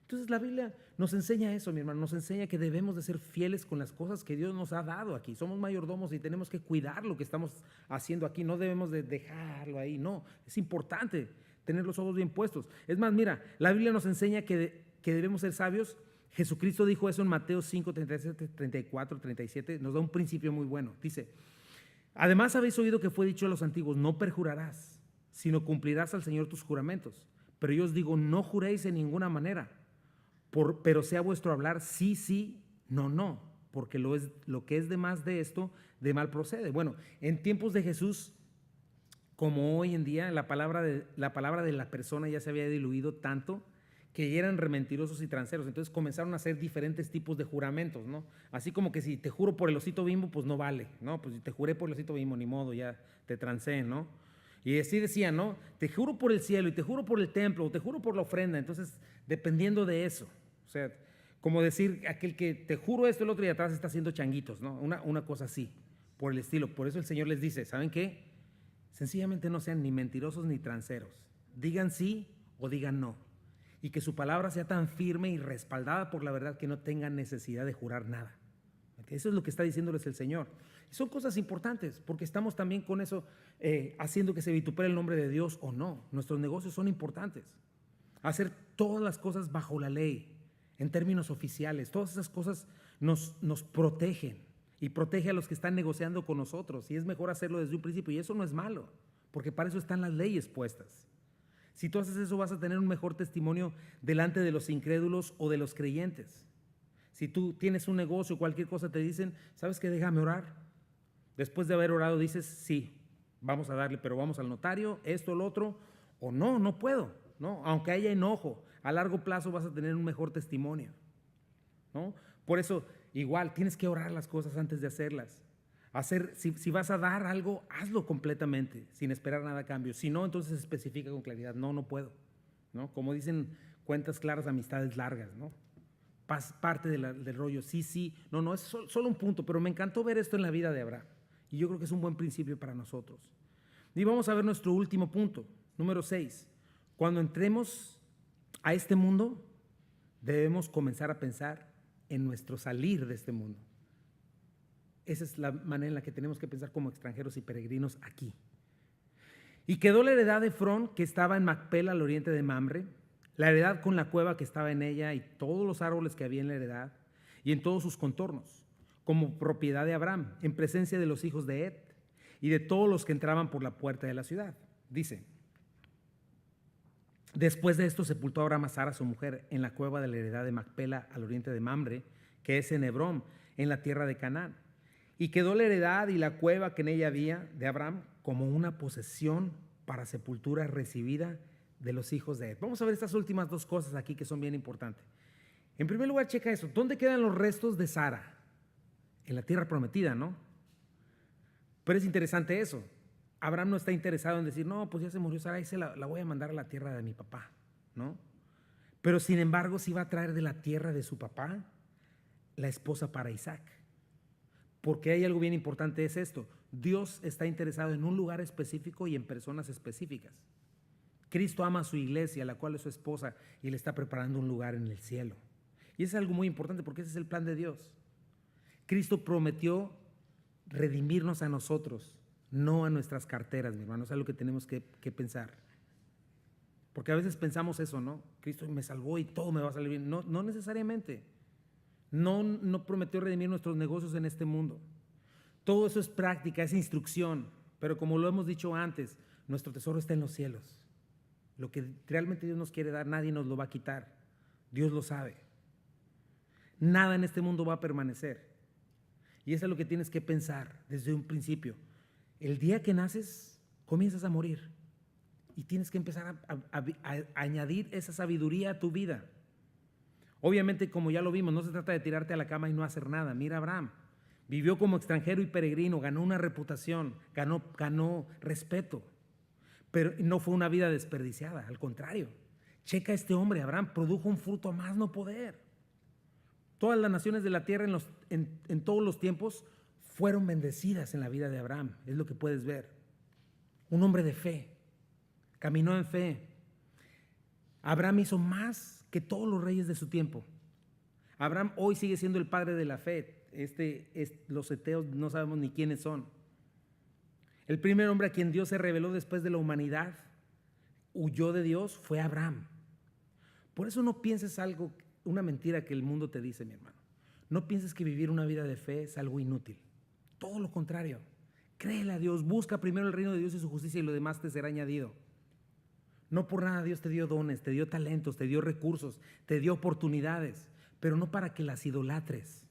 Entonces la Biblia nos enseña eso, mi hermano, nos enseña que debemos de ser fieles con las cosas que Dios nos ha dado aquí. Somos mayordomos y tenemos que cuidar lo que estamos haciendo aquí, no debemos de dejarlo ahí, no, es importante tener los ojos bien puestos. Es más, mira, la Biblia nos enseña que debemos ser sabios. Jesucristo dijo eso en Mateo 5, 37, 34, 37, nos da un principio muy bueno. Dice: además habéis oído que fue dicho a los antiguos, no perjurarás, sino cumplirás al Señor tus juramentos. Pero yo os digo, no juréis en ninguna manera, pero sea vuestro hablar sí, sí, no, no, porque lo que es de más de esto, de mal procede. Bueno, en tiempos de Jesús, como hoy en día, la palabra de la persona ya se había diluido tanto que ya eran mentirosos y transeros. Entonces comenzaron a hacer diferentes tipos de juramentos, ¿no? Así como que si te juro por el osito Bimbo, pues no vale, ¿no? Pues si te juré por el osito Bimbo, ni modo, ya te trancé, ¿no? Y así decían, ¿no? Te juro por el cielo y te juro por el templo o te juro por la ofrenda. Entonces, dependiendo de eso, o sea, como decir aquel que te juro esto, el otro y atrás está haciendo changuitos, ¿no? Una cosa así, por el estilo. Por eso el Señor les dice, ¿saben qué? Sencillamente no sean ni mentirosos ni transeros. Digan sí o digan no. Y que su palabra sea tan firme y respaldada por la verdad que no tengan necesidad de jurar nada. Eso es lo que está diciéndoles el Señor. Y son cosas importantes, porque estamos también con eso haciendo que se vitupere el nombre de Dios o no. Nuestros negocios son importantes. Hacer todas las cosas bajo la ley, en términos oficiales, todas esas cosas nos protegen y protege a los que están negociando con nosotros. Y es mejor hacerlo desde un principio, y eso no es malo, porque para eso están las leyes puestas. Si tú haces eso, vas a tener un mejor testimonio delante de los incrédulos o de los creyentes. Si tú tienes un negocio, cualquier cosa, te dicen, ¿sabes qué? Déjame orar. Después de haber orado dices, sí, vamos a darle, pero vamos al notario, esto, lo otro, o no, no puedo, ¿no? Aunque haya enojo, a largo plazo vas a tener un mejor testimonio, ¿no? Por eso, igual, tienes que orar las cosas antes de hacerlas. Si vas a dar algo, hazlo completamente, sin esperar nada a cambio. Si no, entonces especifica con claridad, no, no puedo, ¿no? Como dicen, cuentas claras, amistades largas, ¿no? Parte del rollo, sí, sí, no, no, es solo un punto, pero me encantó ver esto en la vida de Abraham. Y yo creo que es un buen principio para nosotros. Y vamos a ver nuestro último punto, número 6. Cuando entremos a este mundo, debemos comenzar a pensar en nuestro salir de este mundo. Esa es la manera en la que tenemos que pensar como extranjeros y peregrinos aquí. Y quedó la heredad de Efrón, que estaba en Macpela, al oriente de Mamre, la heredad con la cueva que estaba en ella y todos los árboles que había en la heredad y en todos sus contornos, como propiedad de Abraham, en presencia de los hijos de Ed y de todos los que entraban por la puerta de la ciudad. Dice: después de esto sepultó Abraham a Sara, su mujer, en la cueva de la heredad de Macpela, al oriente de Mamre, que es en Hebrón, en la tierra de Canaán. Y quedó la heredad y la cueva que en ella había de Abraham como una posesión para sepultura recibida de los hijos de Ed. Vamos a ver estas últimas dos cosas aquí que son bien importantes. En primer lugar, checa eso. ¿Dónde quedan los restos de Sara? En la tierra prometida, ¿no? Pero es interesante eso. Abraham no está interesado en decir, no, pues ya se murió Sara y la voy a mandar a la tierra de mi papá, ¿no? Pero sin embargo sí va a traer de la tierra de su papá la esposa para Isaac. Porque hay algo bien importante, es esto. Dios está interesado en un lugar específico y en personas específicas. Cristo ama a su iglesia, la cual es su esposa, y le está preparando un lugar en el cielo. Y eso es algo muy importante porque ese es el plan de Dios. Cristo prometió redimirnos a nosotros, no a nuestras carteras, mi hermano. Es algo que tenemos que pensar. Porque a veces pensamos eso, ¿no? Cristo me salvó y todo me va a salir bien. No, no necesariamente. No prometió redimir nuestros negocios en este mundo. Todo eso es práctica, es instrucción. Pero como lo hemos dicho antes, nuestro tesoro está en los cielos. Lo que realmente Dios nos quiere dar, nadie nos lo va a quitar. Dios lo sabe. Nada en este mundo va a permanecer. Y eso es lo que tienes que pensar desde un principio. El día que naces, comienzas a morir. Y tienes que empezar a añadir esa sabiduría a tu vida. Obviamente, como ya lo vimos, no se trata de tirarte a la cama y no hacer nada. Mira, Abraham vivió como extranjero y peregrino, ganó una reputación, ganó respeto. Pero no fue una vida desperdiciada, al contrario. Checa a este hombre, Abraham produjo un fruto a más no poder. Todas las naciones de la tierra en todos los tiempos fueron bendecidas en la vida de Abraham, es lo que puedes ver. Un hombre de fe, caminó en fe. Abraham hizo más que todos los reyes de su tiempo. Abraham hoy sigue siendo el padre de la fe. Los heteos no sabemos ni quiénes son. El primer hombre a quien Dios se reveló después de la humanidad, huyó de Dios, fue Abraham. Por eso no pienses una mentira que el mundo te dice, mi hermano. No pienses que vivir una vida de fe es algo inútil. Todo lo contrario. Créele a Dios, busca primero el reino de Dios y su justicia y lo demás te será añadido. No por nada Dios te dio dones, te dio talentos, te dio recursos, te dio oportunidades, pero no para que las idolatres.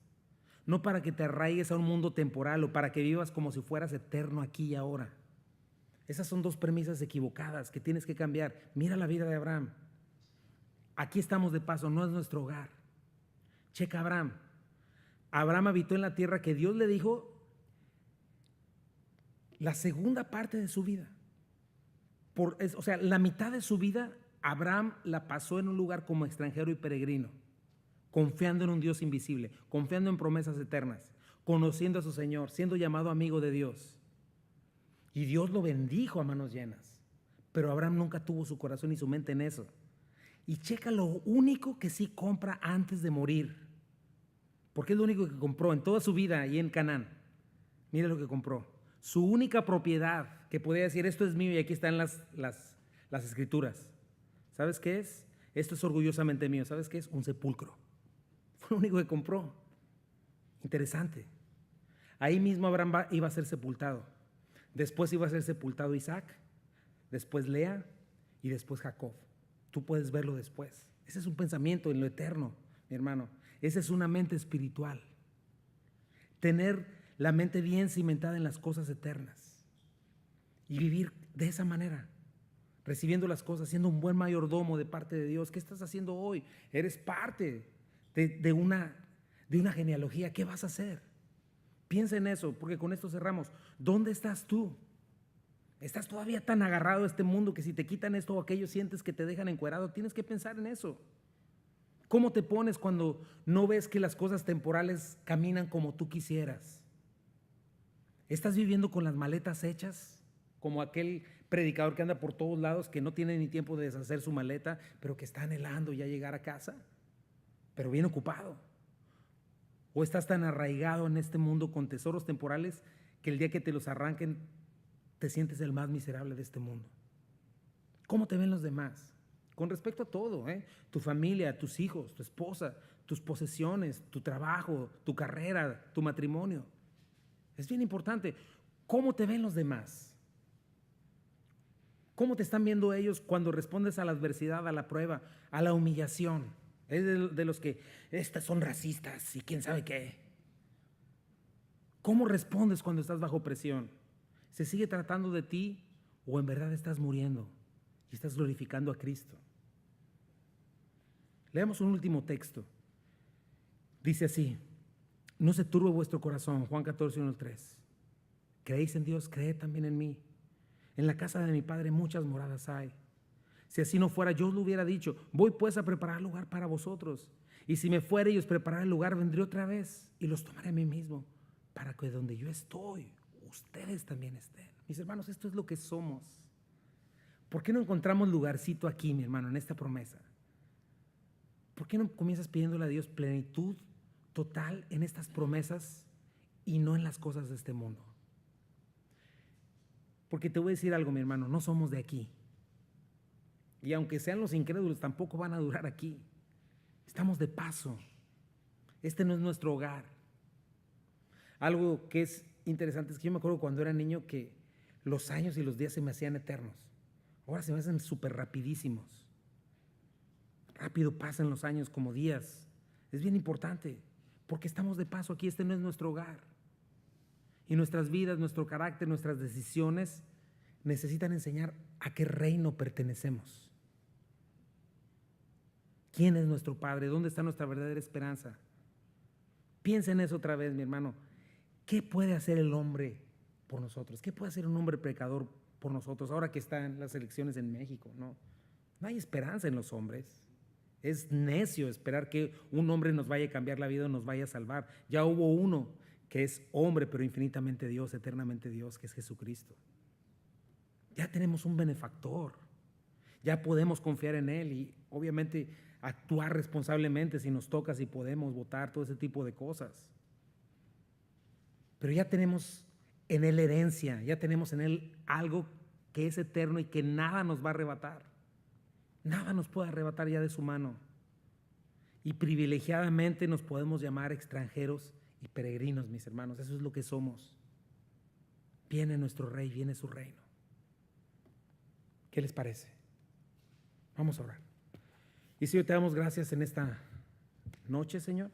No para que te arraigues a un mundo temporal o para que vivas como si fueras eterno aquí y ahora. Esas son dos premisas equivocadas que tienes que cambiar. Mira la vida de Abraham. Aquí estamos de paso, no es nuestro hogar. Checa a Abraham. Abraham habitó en la tierra que Dios le dijo la segunda parte de su vida. O sea, la mitad de su vida, Abraham la pasó en un lugar como extranjero y peregrino, confiando en un Dios invisible, confiando en promesas eternas, conociendo a su Señor, siendo llamado amigo de Dios. Y Dios lo bendijo a manos llenas. Pero Abraham nunca tuvo su corazón y su mente en eso. Y checa lo único que sí compra antes de morir. Porque es lo único que compró en toda su vida ahí en Canaán. Mira lo que compró. Su única propiedad que podía decir, esto es mío y aquí están las escrituras. ¿Sabes qué es? Esto es orgullosamente mío. ¿Sabes qué es? Un sepulcro. Fue lo único que compró. Interesante. Ahí mismo Abraham iba a ser sepultado. Después iba a ser sepultado Isaac, después Lea y después Jacob. Tú puedes verlo después. Ese es un pensamiento en lo eterno, mi hermano. Esa es una mente espiritual. Tener la mente bien cimentada en las cosas eternas y vivir de esa manera, recibiendo las cosas, siendo un buen mayordomo de parte de Dios. ¿Qué estás haciendo hoy? Eres parte de una genealogía. ¿Qué vas a hacer? Piensa en eso, porque con esto cerramos. ¿Dónde estás tú? ¿Estás todavía tan agarrado a este mundo que si te quitan esto o aquello sientes que te dejan encuerado? Tienes que pensar en eso. ¿Cómo te pones cuando no ves que las cosas temporales caminan como tú quisieras? ¿Estás viviendo con las maletas hechas? Como aquel predicador que anda por todos lados, que no tiene ni tiempo de deshacer su maleta, pero que está anhelando ya llegar a casa, pero bien ocupado. ¿O estás tan arraigado en este mundo con tesoros temporales que el día que te los arranquen te sientes el más miserable de este mundo? ¿Cómo te ven los demás? Con respecto a todo, tu familia, tus hijos, tu esposa, tus posesiones, tu trabajo, tu carrera, tu matrimonio. Es bien importante. ¿Cómo te ven los demás? ¿Cómo te están viendo ellos cuando respondes a la adversidad, a la prueba, a la humillación? Es de los que, estas son racistas y quién sabe qué. ¿Cómo respondes cuando estás bajo presión? ¿Se sigue tratando de ti o en verdad estás muriendo y estás glorificando a Cristo? Leamos un último texto. Dice así: no se turbe vuestro corazón, Juan 14, 1 al 3. ¿Creéis en Dios? Creed también en mí. En la casa de mi Padre muchas moradas hay. Si así no fuera, yo os lo hubiera dicho. Voy pues a preparar lugar para vosotros. Y si me fuere y os prepararé el lugar, vendré otra vez y los tomaré a mí mismo, para que donde yo estoy, ustedes también estén. Mis hermanos, esto es lo que somos. ¿Por qué no encontramos lugarcito aquí, mi hermano, en esta promesa? ¿Por qué no comienzas pidiéndole a Dios plenitud total en estas promesas y no en las cosas de este mundo? Porque te voy a decir algo, mi hermano, no somos de aquí. Y aunque sean los incrédulos, tampoco van a durar aquí. Estamos de paso. Este no es nuestro hogar. Algo que es interesante es que yo me acuerdo cuando era niño que los años y los días se me hacían eternos. Ahora se me hacen súper rapidísimos. Rápido pasan los años como días. Es bien importante porque estamos de paso aquí. Este no es nuestro hogar. Y nuestras vidas, nuestro carácter, nuestras decisiones necesitan enseñar a qué reino pertenecemos. ¿Quién es nuestro Padre? ¿Dónde está nuestra verdadera esperanza? Piensa en eso otra vez, mi hermano. ¿Qué puede hacer el hombre por nosotros? ¿Qué puede hacer un hombre pecador por nosotros ahora que están las elecciones en México? No hay esperanza en los hombres. Es necio esperar que un hombre nos vaya a cambiar la vida o nos vaya a salvar. Ya hubo uno que es hombre, pero infinitamente Dios, eternamente Dios, que es Jesucristo. Ya tenemos un benefactor. Ya podemos confiar en Él y obviamente actuar responsablemente si nos toca, si podemos votar, todo ese tipo de cosas. Pero ya tenemos en Él herencia, ya tenemos en Él algo que es eterno y que nada nos va a arrebatar. Nada nos puede arrebatar ya de su mano. Y privilegiadamente nos podemos llamar extranjeros y peregrinos, mis hermanos. Eso es lo que somos. Viene nuestro Rey, viene su reino. ¿Qué les parece? Vamos a orar. Y Señor, te damos gracias en esta noche, Señor.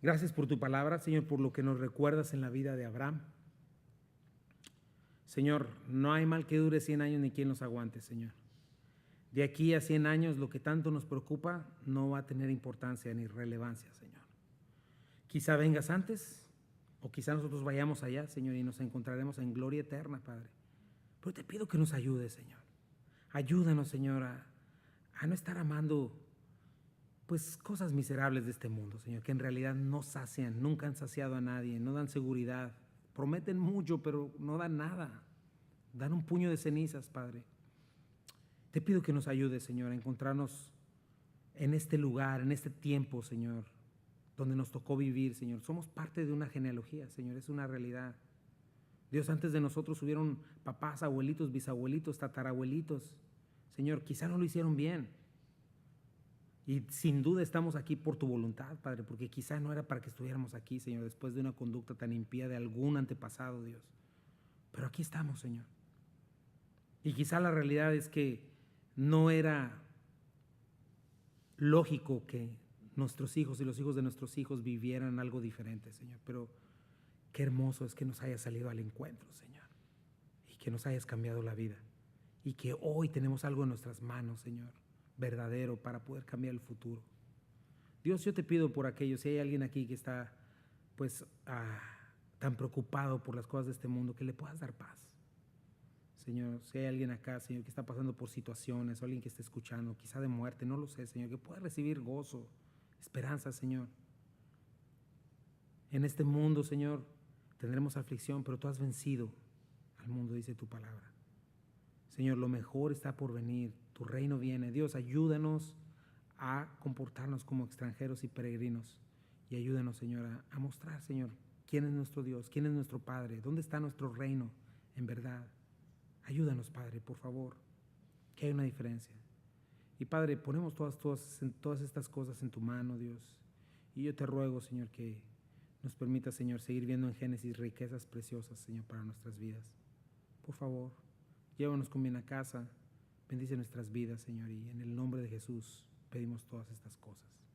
Gracias por tu palabra, Señor, por lo que nos recuerdas en la vida de Abraham. Señor, no hay mal que dure 100 años ni quien los aguante, Señor. De aquí a 100 años, lo que tanto nos preocupa no va a tener importancia ni relevancia, Señor. Quizá vengas antes o quizá nosotros vayamos allá, Señor, y nos encontraremos en gloria eterna, Padre. Pero te pido que nos ayudes, Señor. Ayúdanos, Señor, a no estar amando pues cosas miserables de este mundo, Señor, que en realidad no sacian, nunca han saciado a nadie, no dan seguridad, prometen mucho, pero no dan nada, dan un puño de cenizas, Padre. Te pido que nos ayudes, Señor, a encontrarnos en este lugar, en este tiempo, Señor, donde nos tocó vivir, Señor. Somos parte de una genealogía, Señor, es una realidad. Dios, antes de nosotros hubieron papás, abuelitos, bisabuelitos, tatarabuelitos. Señor, quizá no lo hicieron bien. Y sin duda estamos aquí por tu voluntad, Padre, porque quizá no era para que estuviéramos aquí, Señor, después de una conducta tan impía de algún antepasado, Dios. Pero aquí estamos, Señor. Y quizá la realidad es que no era lógico que nuestros hijos y los hijos de nuestros hijos vivieran algo diferente, Señor. Pero qué hermoso es que nos hayas salido al encuentro, Señor, y que nos hayas cambiado la vida. Y que hoy tenemos algo en nuestras manos, Señor, verdadero para poder cambiar el futuro. Dios, yo te pido por aquellos, si hay alguien aquí que está pues tan preocupado por las cosas de este mundo, que le puedas dar paz. Señor, si hay alguien acá, Señor, que está pasando por situaciones, o alguien que esté escuchando, quizá de muerte, no lo sé, Señor, que pueda recibir gozo, esperanza, Señor. En este mundo, Señor, tendremos aflicción, pero tú has vencido al mundo, dice tu palabra. Señor, lo mejor está por venir, tu reino viene. Dios, ayúdanos a comportarnos como extranjeros y peregrinos. Y ayúdanos, Señor, a mostrar, Señor, quién es nuestro Dios, quién es nuestro Padre, dónde está nuestro reino en verdad. Ayúdanos, Padre, por favor, que hay una diferencia. Y Padre, ponemos todas estas cosas en tu mano, Dios. Y yo te ruego, Señor, que nos permita, Señor, seguir viendo en Génesis riquezas preciosas, Señor, para nuestras vidas. Por favor, llévanos con bien a casa, bendice nuestras vidas, Señor, y en el nombre de Jesús pedimos todas estas cosas.